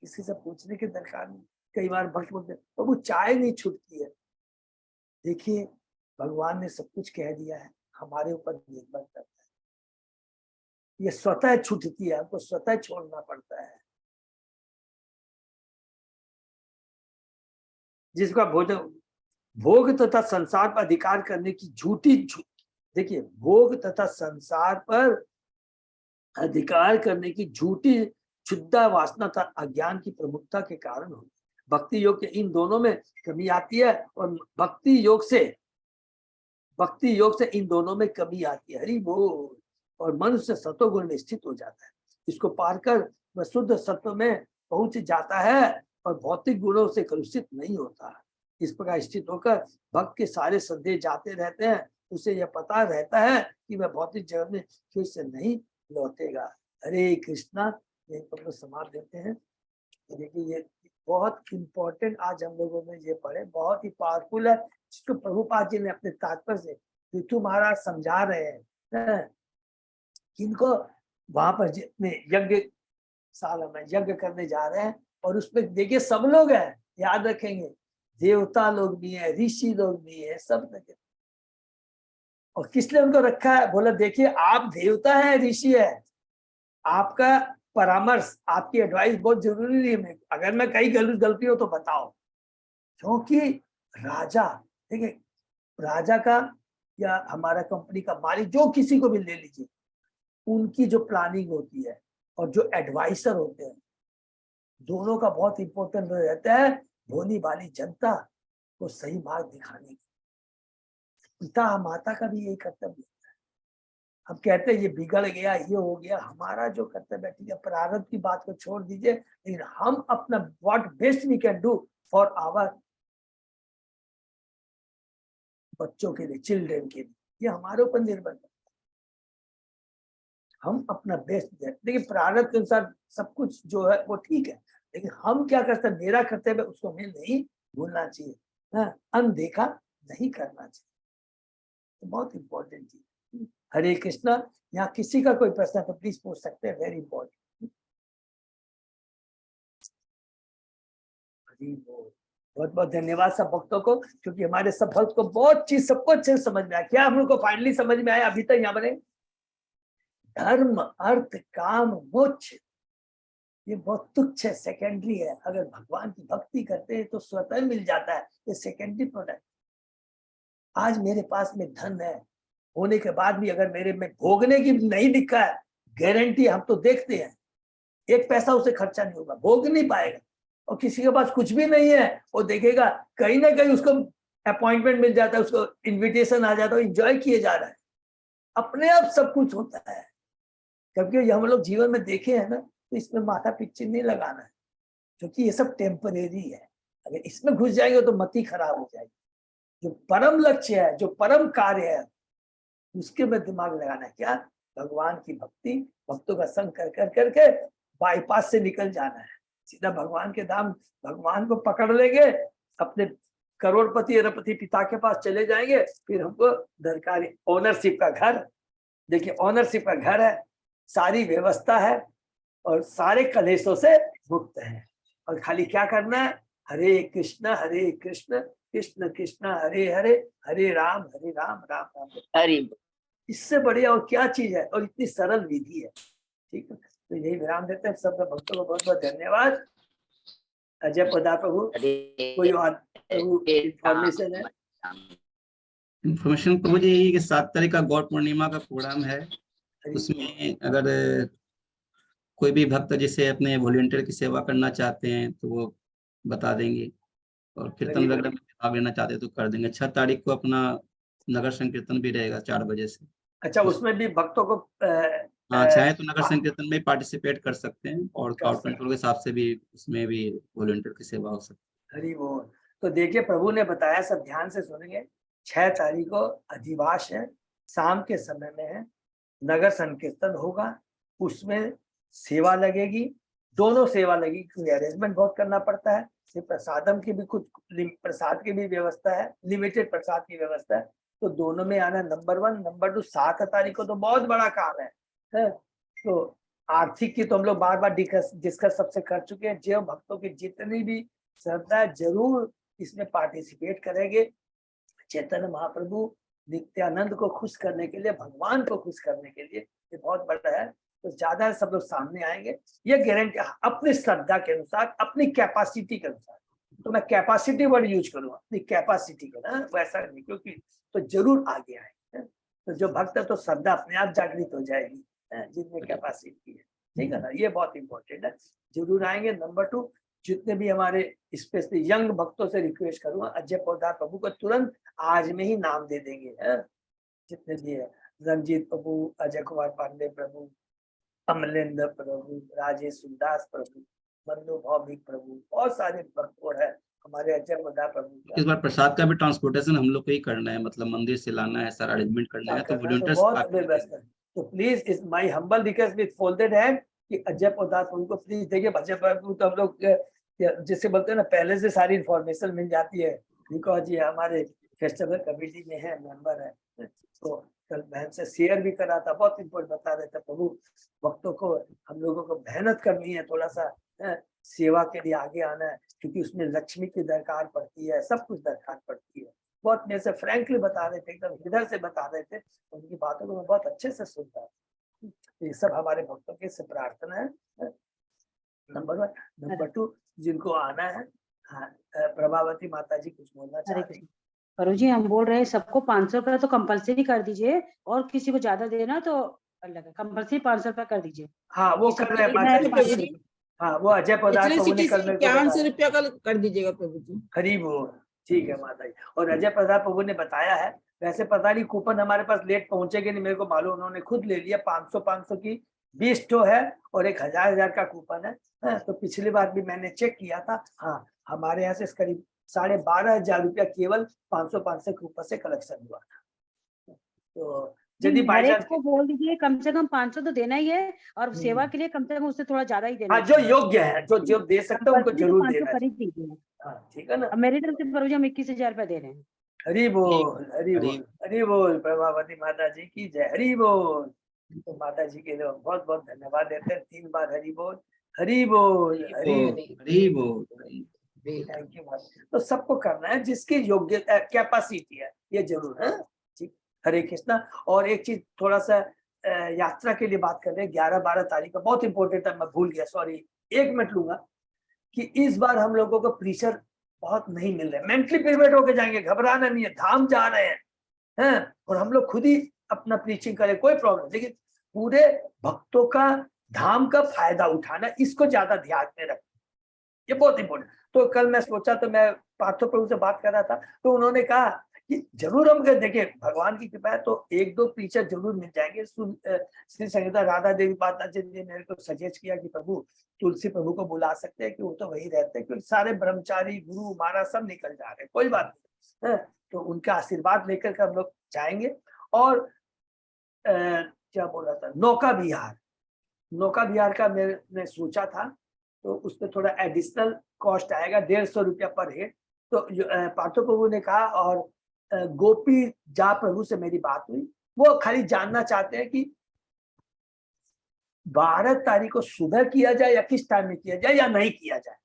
किसी से पूछने की दरकार नहीं। कई बार भक्त बोलते प्रभु चाय नहीं छूटती है। देखिए भगवान ने सब कुछ कह दिया है, हमारे ऊपर निर्भर करता है, ये स्वतः छूटती है, हमको स्वतः छोड़ना पड़ता है। जिसका भोग तथा संसार पर अधिकार करने की देखिए भोग तथा संसार पर अधिकार करने की झूठी क्षुद्धा वासना तथा अज्ञान की प्रमुखता के कारण होती है। भक्ति योग के इन दोनों में कमी आती है और भक्ति योग से इन दोनों में कमी आती है। हरि बोल। और मनुष्य सतोगुण में स्थित हो जाता है, इसको पार कर वह शुद्ध सत्व में पहुंच जाता है और भौतिक गुणों से कलुषित नहीं होता। इस प्रकार स्थित होकर भक्त के सारे संदेह जाते रहते हैं, उसे यह पता रहता है कि वह भौतिक जगत में फिर से नहीं लौटेगा। हरे कृष्णा। यहीं पर समाप्त देते हैं। देखिए ये बहुत इंपॉर्टेंट आज हम लोगों ने ये पढ़े, बहुत ही पावरफुल है, जिसको प्रभुपाद जी ने अपने तात्पर्य से पृथु महाराज समझा रहे हैं, किनको वहां पर जितने यज्ञशाला में यज्ञ करने जा रहे हैं, और उसमें देखिए सब लोग हैं, याद रखेंगे, देवता लोग भी है, ऋषि लोग भी है, सब लगे। और किस लिए उनको रखा है? बोला देखिए आप देवता है, ऋषि है, आपका परामर्श, आपकी एडवाइस बहुत जरूरी है। अगर मैं कहीं गलती हो तो बताओ, क्योंकि राजा, देखिए राजा का या हमारा कंपनी का मालिक, जो किसी को भी ले लीजिए, उनकी जो प्लानिंग होती है और जो एडवाइसर होते हैं, दोनों का बहुत इंपॉर्टेंट रहता है भोली भाली जनता को सही मार्ग दिखाने की। पिता माता का भी यही कर्तव्य होता है। हम कहते हैं ये बिगड़ गया, ये हो गया, हमारा जो कर्तव्य है, ठीक है, प्रारब्ध की बात को छोड़ दीजिए, लेकिन हम अपना what best we can do for our बच्चों के लिए, चिल्ड्रन के लिए, ये हमारे ऊपर निर्भर करता है। हम अपना बेस्ट दें। देखिए प्रारब्ध के अनुसार सब कुछ जो है वो ठीक है, लेकिन हम क्या करते हैं, मेरा कर्तव्य उसको हमें नहीं भूलना चाहिए, अनदेखा नहीं करना चाहिए, तो बहुत इंपॉर्टेंट चीज। हरे कृष्णा। यहाँ किसी का कोई प्रश्न तो प्लीज पूछ सकते हैं, वेरी इंपॉर्टेंट। बहुत बहुत धन्यवाद सब भक्तों को, क्योंकि हमारे सब भक्त को बहुत चीज, सबको अच्छे से समझ में आया। क्या हम लोग को फाइनली समझ में आया अभी तक यहाँ बने? धर्म अर्थ काम मोक्ष ये बहुत तुच्छ है, सेकेंडरी है। अगर भगवान की भक्ति करते हैं तो स्वतः मिल जाता है, ये सेकेंडरी प्रोडक्ट। आज मेरे पास में धन है होने के बाद भी अगर मेरे में भोगने की नहीं दिखा है, गारंटी हम तो देखते हैं एक पैसा उसे खर्चा नहीं होगा, भोग नहीं पाएगा। और किसी के पास कुछ भी नहीं है, वो देखेगा कहीं ना कहीं उसको अपॉइंटमेंट मिल जाता है, उसको इन्विटेशन आ जाता है, एंजॉय किए जा रहा है, अपने आप सब कुछ होता है। क्योंकि हम लोग जीवन में देखे हैं ना, तो इसमें माथा पिच्ची नहीं लगाना है, क्योंकि ये सब टेम्परेरी है। अगर इसमें घुस जाएंगे तो मति खराब हो जाएगी। जो परम लक्ष्य है, जो परम कार्य है, उसके में दिमाग लगाना है। क्या? भगवान की भक्ति, भक्तों का संग कर कर करके बाईपास से निकल जाना है, सीधा भगवान के धाम, भगवान को पकड़ लेंगे, अपने करोड़पति अरबपति पिता के पास चले जाएंगे, फिर हमको दरकारी ओनरशिप का घर, देखिए ओनरशिप का घर है, सारी व्यवस्था है और सारे कलेशों से मुक्त है। और खाली क्या करना है? हरे कृष्ण कृष्ण कृष्ण हरे हरे, हरे राम राम राम हरे। इससे बढ़िया और क्या चीज है? और इतनी सरल विधि है। ठीक है, तो यही विराम देते हैं। सब भक्तों को बहुत बहुत धन्यवाद। अजय पदा प्रभु, कोई और इंफॉर्मेशन है? इन्फॉर्मेशन प्रभु जी यही कि 7 तारीख का गौर पूर्णिमा का प्रोग्राम है, उसमें अगर कोई भी भक्त जिसे अपने वॉलंटियर की सेवा करना चाहते हैं तो वो बता देंगे, और कीर्तन वगैरह में भाग लेना चाहते हैं तो कर देंगे। 6 तारीख को अपना नगर संकीर्तन भी रहेगा 4 बजे से। अच्छा, उसमें भी भक्तों को हाँ, चाहे तो नगर संकीर्तन में पार्टिसिपेट कर सकते हैं, और क्राउड कंट्रोल के हिसाब से भी उसमें भी वॉलंटियर की सेवा हो सकती है। हरि बोल। तो देखिए प्रभु ने बताया, सब ध्यान से सुनेंगे। 6 तारीख को अधिवास है, शाम के समय में है, नगर संकीर्तन होगा, उसमें सेवा लगेगी, दोनों सेवा लगेगी, क्योंकि अरेंजमेंट बहुत करना पड़ता है। प्रसादम की भी कुछ, प्रसाद की भी व्यवस्था है, लिमिटेड प्रसाद की व्यवस्था है, तो दोनों में आना नंबर 1। नंबर 2, 7 तारीख को तो बहुत बड़ा काम है। तो आर्थिक की तो हम लोग बार बार डिस्कस सबसे कर चुके हैं। जो भक्तों की जितनी भी श्रद्धा जरूर इसमें पार्टिसिपेट करेंगे, चैतन्य महाप्रभु नित्यानंद को खुश करने के लिए, भगवान को खुश करने के लिए, ये बहुत बड़ा है। तो ज्यादा सब लोग सामने आएंगे, ये गारंटी, अपनी श्रद्धा के अनुसार, अपनी कैपेसिटी के अनुसार। तो मैं कैपेसिटी वर्ड यूज करूंगा, अपनी कैपेसिटी को ना, वैसा नहीं, क्योंकि तो जरूर आगे आएंगे। तो जो भक्त है तो श्रद्धा अपने आप जागृत हो जाएगी जिनमें कैपेसिटी है, ठीक है ना। ये बहुत इंपॉर्टेंट है, जरूर आएंगे। नंबर 2, जितने भी हमारे स्पेशली यंग भक्तों से रिक्वेस्ट करूंगा, अजय पौधार प्रभु को तुरंत आज में ही नाम दे देंगे। जितने भी है, रंजीत प्रभु, अजय कुमार पांडे प्रभु, अमलेंद्र प्रभु, राजेश सुदास प्रभु, मनु भौमिक प्रभु, बहुत सारे भक्त और है हमारे अजय पौधार प्रभु। इस बार प्रसाद का भी ट्रांसपोर्टेशन हम लोग को ही करना है, मतलब मंदिर से लाना है, सारा अरेंजमेंट करना है, तो वॉलंटियर्स बहुत व्यवस्था है। तो please is my humble request with folded hand कि अजय पौधार प्रभु को प्लीज देखिए। अजय प्रभु तो हम लोग जिससे बोलते हैं ना, पहले से सारी इंफॉर्मेशन मिल जाती है, बिकॉज ये हमारे फेस्टिवल कमेटी में है, मेंबर है। तो कल बहन से शेयर भी करा था, बहुत इंपॉर्टेंट बता रहे थे प्रभु, भक्तों को हम लोगों को मेहनत करनी है, थोड़ा सा सेवा के लिए आगे आना है, क्योंकि उसमें लक्ष्मी की दरकार पड़ती है, सब कुछ दरकार पड़ती है। बहुत मेरे से फ्रैंकली बता रहे थे, एकदम हृदय से बता रहे थे, उनकी बातों को मैं बहुत अच्छे से सुनता हूँ। ये सब हमारे भक्तों के से प्रार्थना है। नंबर 1। नंबर 2, जिनको आना है, हाँ, प्रभावती माता जी कुछ बोलना चाह रही। करो जी, हम बोल रहे हैं सबको 500 रुपया तो कंपलसरी कर दीजिए, और किसी को ज्यादा देना तो अलग है, कंपलसरी 500 रुपया कर दीजिए। हाँ, वो कर रहे हैं माता जी। हाँ, वो अजय पदार्थ प्रभु ने कल मेरे को 500 रुपया का कर दीजिएगा प्रभु जी। करीब वो, ठीक है माता जी। और अजय पदार्थ प्रभु ने बताया है, वैसे पता नहीं कूपन हमारे पास लेट पहुंचेगा नहीं, मेरे को मालूम, उन्होंने खुद ले लिया। 500 की 20 ठो है और एक 1000 का कूपन है। तो पिछली बार भी मैंने चेक किया था, हाँ, हमारे यहाँ से करीब 12,500 रुपया केवल 500 के ऊपर से कलेक्शन हुआ था। तो यदि हर एक को बोल दीजिए कम से कम 500 तो देना ही है, और सेवा के लिए कम से कम उससे थोड़ा ज्यादा ही देना। हाँ, जो योग्य है, जो दे सकते हैं उनको जरूर देना। खरीद दीजिए। हाँ, ठीक है ना। अब मेरी तरफ से प्रभु जी हम 21,000 रुपया दे रहे हैं। हरि बोल, हरि बोल, हरि बोल। प्रभावती माता जी की जय, हरि बोल। तो माता जी के लिए बहुत बहुत धन्यवाद देते हैं। 3 बार हरि बोल, हरि बोल, हरि बोल। Thank you. तो सबको करना है जिसकी योग्यता कैपेसिटी है, ये जरूर है। ठीक, हरे कृष्णा। और एक चीज थोड़ा सा यात्रा के लिए बात कर रहे हैं, 11-12 तारीख का बहुत इंपॉर्टेंट है, मैं भूल गया, सॉरी, 1 मिनट लूंगा। कि इस बार हम लोगों को प्रीचर बहुत नहीं मिल रहे, मेंटली प्रिपेयर्ड होके जाएंगे, घबराना नहीं है, धाम जा रहे हैं, और हम लोग खुद ही अपना प्रीचिंग करें, कोई प्रॉब्लम, लेकिन पूरे भक्तों का धाम का फायदा उठाना, इसको ज्यादा ध्यान में रखें, ये बहुत इंपॉर्टेंट। तो कल मैं सोचा, तो मैं पार्थो प्रभु से बात कर रहा था, तो उन्होंने कहा कि जरूर हम देखिए, भगवान की कृपा है तो 1-2 प्रीचर जरूर मिल जाएंगे। श्री संगीता राधा देवी माता जी ने मेरे को सजेस्ट किया कि प्रभु तुलसी प्रभु को बुला सकते हैं, कि वो तो वही रहते हैं, क्योंकि सारे ब्रह्मचारी गुरु महाराज सब निकल जा रहे हैं, कोई बात नहीं है। तो उनका आशीर्वाद लेकर के हम लोग जाएंगे। और क्या बोला था, नौका विहार का मैंने सोचा था, तो उसमें थोड़ा एडिशनल कॉस्ट आएगा, 150 रुपया पर हेड। तो पार्थो प्रभु ने कहा, और गोपी जा प्रभु से मेरी बात हुई, वो खाली जानना चाहते हैं कि 12 तारीख को सुबह किया जाए या किस टाइम में किया जाए, या नहीं किया जाए।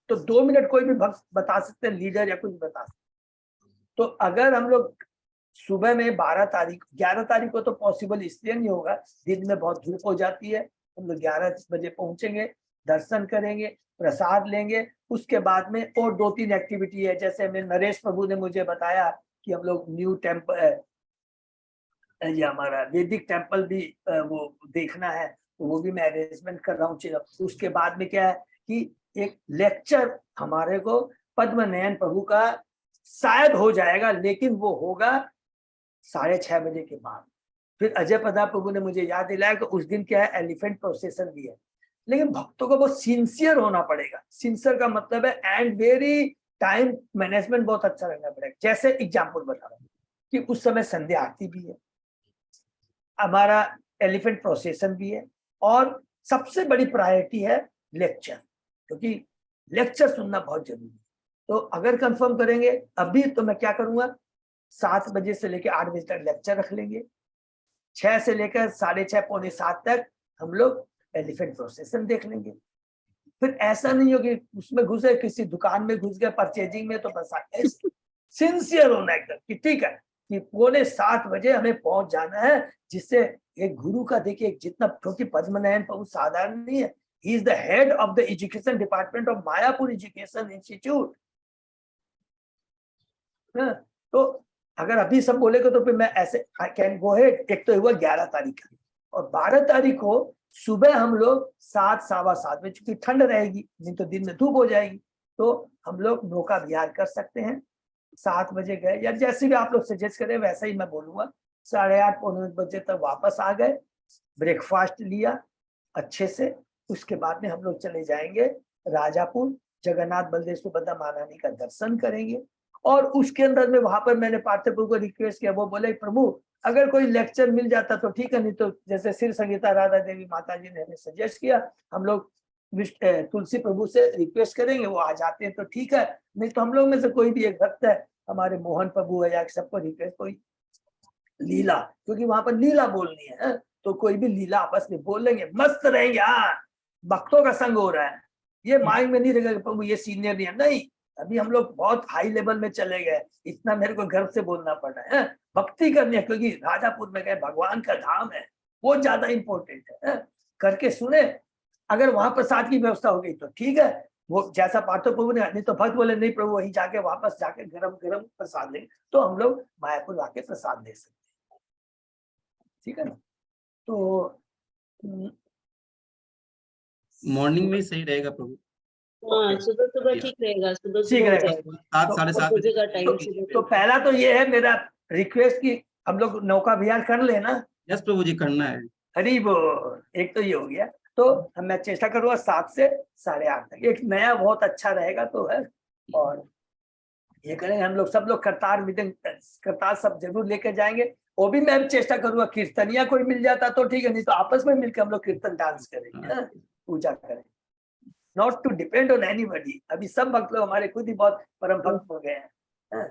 तो 2 मिनट कोई भी भक्त बता सकते हैं, लीडर या कुछ बता सकते। तो अगर हम लोग सुबह में 11 तारीख को तो पॉसिबल इसलिए नहीं होगा, दिन में बहुत धूप हो जाती है, हम लोग 11 बजे पहुंचेंगे, दर्शन करेंगे, प्रसाद लेंगे, उसके बाद में और 2-3 एक्टिविटी है। जैसे मैं नरेश प्रभु ने मुझे बताया कि हम लोग न्यू टेम्पल, ये हमारा वैदिक टेम्पल भी वो देखना है, तो वो भी मैं अरेंजमेंट कर रहा हूँ। उसके बाद में क्या है कि एक लेक्चर हमारे को पद्मनयन प्रभु का शायद हो जाएगा, लेकिन वो होगा 6:30 बजे के बाद। फिर अजय पदा प्रभु ने मुझे याद दिलाया कि उस दिन क्या है, एलिफेंट प्रोसेशन भी है, लेकिन भक्तों को बहुत सिंसियर होना पड़ेगा। सिंसियर का मतलब है एंड वेरी टाइम मैनेजमेंट बहुत अच्छा रहना पड़ेगा। जैसे एग्जाम्पल बता रहा हूँ कि उस समय संध्या आरती भी है, हमारा एलिफेंट प्रोसेशन भी है, और सबसे बड़ी प्रायोरिटी है लेक्चर, क्योंकि लेक्चर सुनना बहुत जरूरी है। तो अगर कंफर्म करेंगे अभी, तो मैं क्या करूंगा, 7 बजे से लेकर 8 बजे तक लेक्चर रख लेंगे। 6 से लेकर 6:30 पौने 7 तक हम लोग एलिफेंट प्रोसेसन देख लेंगे। फिर ऐसा नहीं हो कि उसमें घुसे, किसी दुकान में घुस गए परचेजिंग में, तो बस सिंसियर होना एकदम कि ठीक है कि पौने 7 बजे हमें पहुंच जाना है, जिससे एक गुरु का देखिए जितना, क्योंकि पद्मनायन प्रभु साधारण नहीं है, he is the head of the education department of Mayapur education institute. तो अगर अभी सब बोलेगा तो फिर मैं ऐसे आई कैन गो हेड। एक तो हुआ 11 तारीख का, और 12 तारीख को सुबह हम लोग 7 सवा 7 बजे, चूंकि ठंड रहेगी नहीं तो दिन में धूप हो जाएगी, तो हम लोग नौका विहार कर सकते हैं। 7 बजे गए या जैसे भी आप लोग सजेस्ट करें वैसा ही मैं बोलूंगा। 8:30 पौने 9 बजे तक वापस आ गए, ब्रेकफास्ट लिया अच्छे से, उसके बाद में हम लोग चले जाएंगे राजापुर, जगन्नाथ बलदेव सुभद्रा महारानी का दर्शन करेंगे। और उसके अंदर में वहां पर मैंने पार्थिव प्रभु को रिक्वेस्ट किया, वो बोले प्रभु अगर कोई लेक्चर मिल जाता तो ठीक है, नहीं तो जैसे श्री संगीता राधा देवी माता जी ने हमें सजेस्ट किया, हम लोग तुलसी प्रभु से रिक्वेस्ट करेंगे, वो आ जाते हैं तो ठीक है, नहीं तो हम लोग में से कोई भी एक भक्त है, हमारे मोहन प्रभु है या सबको रिक्वेस्ट, कोई लीला, क्योंकि वहां पर लीला बोलनी है, तो कोई भी लीला आपस में बोल लेंगे, मस्त रहेंगे। हाँ, भक्तों का संग हो रहा है, ये माइंड में नहीं रहेगा प्रभु ये सीनियर नहीं है, नहीं, अभी हम लोग बहुत हाई लेवल में चले गए, इतना मेरे को गर्व से बोलना पड़ रहा है। भक्ति करनी है, क्योंकि राजापुर में गए, भगवान का धाम है, वो ज्यादा इंपॉर्टेंट है। करके सुने, अगर वहां प्रसाद की व्यवस्था हो गई तो ठीक है, वो जैसा पार्थव प्रभु ने, नहीं तो भक्त बोले नहीं प्रभु वहीं जाके वापस जाके गरम गरम प्रसाद लेंगे, तो हम लोग मायापुर आके प्रसाद ले सकते हैं, ठीक है ना। तो मॉर्निंग में ही सही रहेगा प्रभु। हाँ, सुबह सुबह ठीक रहेगा, सुबह ठीक सुबह हो रहेगा। जाएगा। 7 साढ़े 7 बजे का टाइम तो पहला तो ये है मेरा रिक्वेस्ट कि हम लोग नौका विहार कर लेना। यस प्रभु जी, करना है। हरी बोल, एक तो ये हो गया, तो मैं चेष्टा करूंगा 7 से 8:30 तक, एक नया बहुत अच्छा रहेगा तो है। और ये करेंगे हम लोग, सब लोग करतार मृदंग करतार सब जरूर लेकर जाएंगे, वो भी मैं चेष्टा करूंगा, कीर्तनिया कोई मिल जाता तो ठीक है, नहीं तो आपस में मिलकर हम लोग कीर्तन डांस करेंगे, पूजा करेंगे, not to depend on anybody. अभी सब भक्त लोग हमारे खुद ही बहुत परम भक्त हो गए हैं,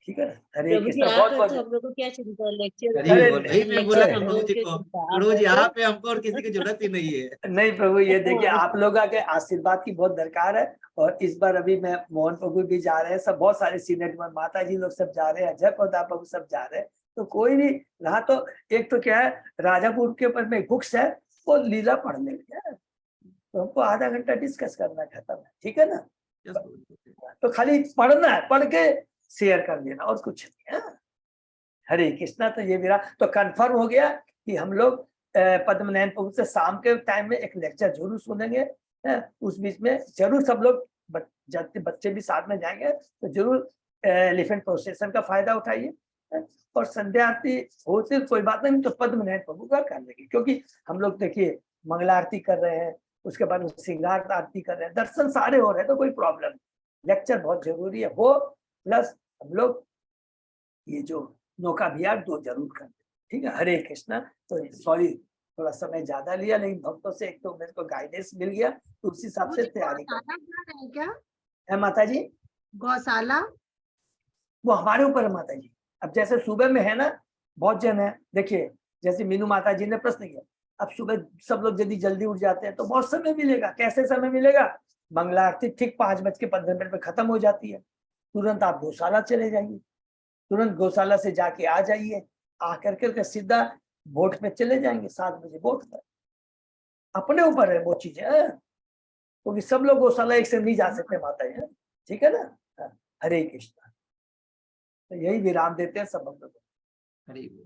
ठीक है ना। हरे प्रभु जी कृष्णा, बहुत आप बहुत तो हम लोग को क्या चिंता है, लेक्चर अरे वही मैं बोला था हम प्रभु लोगों जी की को, चिंता प्रभु जी आप यहाँ पे हमको और किसी की जरूरत ही नहीं है। नहीं प्रभु, ये देखिए आप लोगों के आशीर्वाद की बहुत दरकार है। और इस बार अभी मैं मोहन प्रभु भी जा रहे हैं, सब बहुत सारे सीनियर माता जी लोग सब जा रहे हैं, अजय प्रताप प्रभु सब जा रहे हैं, तो कोई भी रहा तो एक तो क्या है, राजापुर के ऊपर में बुक्स है, वो लीला पढ़ लेंगे, तो हमको आधा घंटा डिस्कस करना खत्म है, ठीक है ना। तो खाली पढ़ना है, पढ़ के शेयर कर देना और कुछ नहीं है। हरे कृष्णा, तो ये मेरा तो कंफर्म हो गया कि हम लोग पद्मनायन प्रभु से शाम के टाइम में एक लेक्चर जरूर सुनेंगे। उस बीच में जरूर सब लोग बच्चे भी साथ में जाएंगे, तो जरूर एलिफेंट प्रोसेसन का फायदा उठाइए। और संध्या आरती होती कोई बात नहीं, तो पद्मनायन प्रभु का कर लेंगे, क्योंकि हम लोग देखिए मंगला आरती कर रहे हैं, उसके बाद श्रृंगार आरती कर रहे हैं, दर्शन सारे हो रहे हैं, तो कोई प्रॉब्लम नहीं। लेक्चर बहुत जरूरी है वो, प्लस हम लोग ये जो नौका विहार 2 जरूर कर, ठीक है। हरे कृष्णा। तो सॉरी थोड़ा समय ज्यादा लिया, लेकिन भक्तों से एक तो मेरे को गाइडेंस मिल गया, तो उस हिसाब से तैयारी कर। क्या है माता जी, गौशाला वो हमारे ऊपर है माता जी। अब जैसे सुबह में है ना, बहुत जन है, देखिए जैसे मीनू माता जी ने प्रश्न किया, अब सुबह सब लोग यदि जल्दी उठ जाते हैं तो बहुत समय मिलेगा। कैसे समय मिलेगा, मंगला आरती ठीक 5:15 पे खत्म हो जाती है, तुरंत आप गौशाला चले जाइए, तुरंत गौशाला से जाके आ जाइए, आकर के सीधा बोट पे चले जाएंगे, 7 बजे बोट पर। अपने ऊपर है वो चीजें, क्योंकि सब लोग गौशाला एक से नहीं जा सकते माता जी, ठीक है ना। हरे कृष्णा। तो यही विराम देते हैं सब हम लोग। हरि बोल।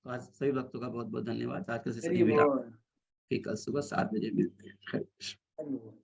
तो आज सभी भक्तों का बहुत बहुत धन्यवाद। आज का सेशन हरि विराम, बोल, फिर कल सुबह 7 बजे मिलते हैं। हरे कृष्ण। हरि बोल।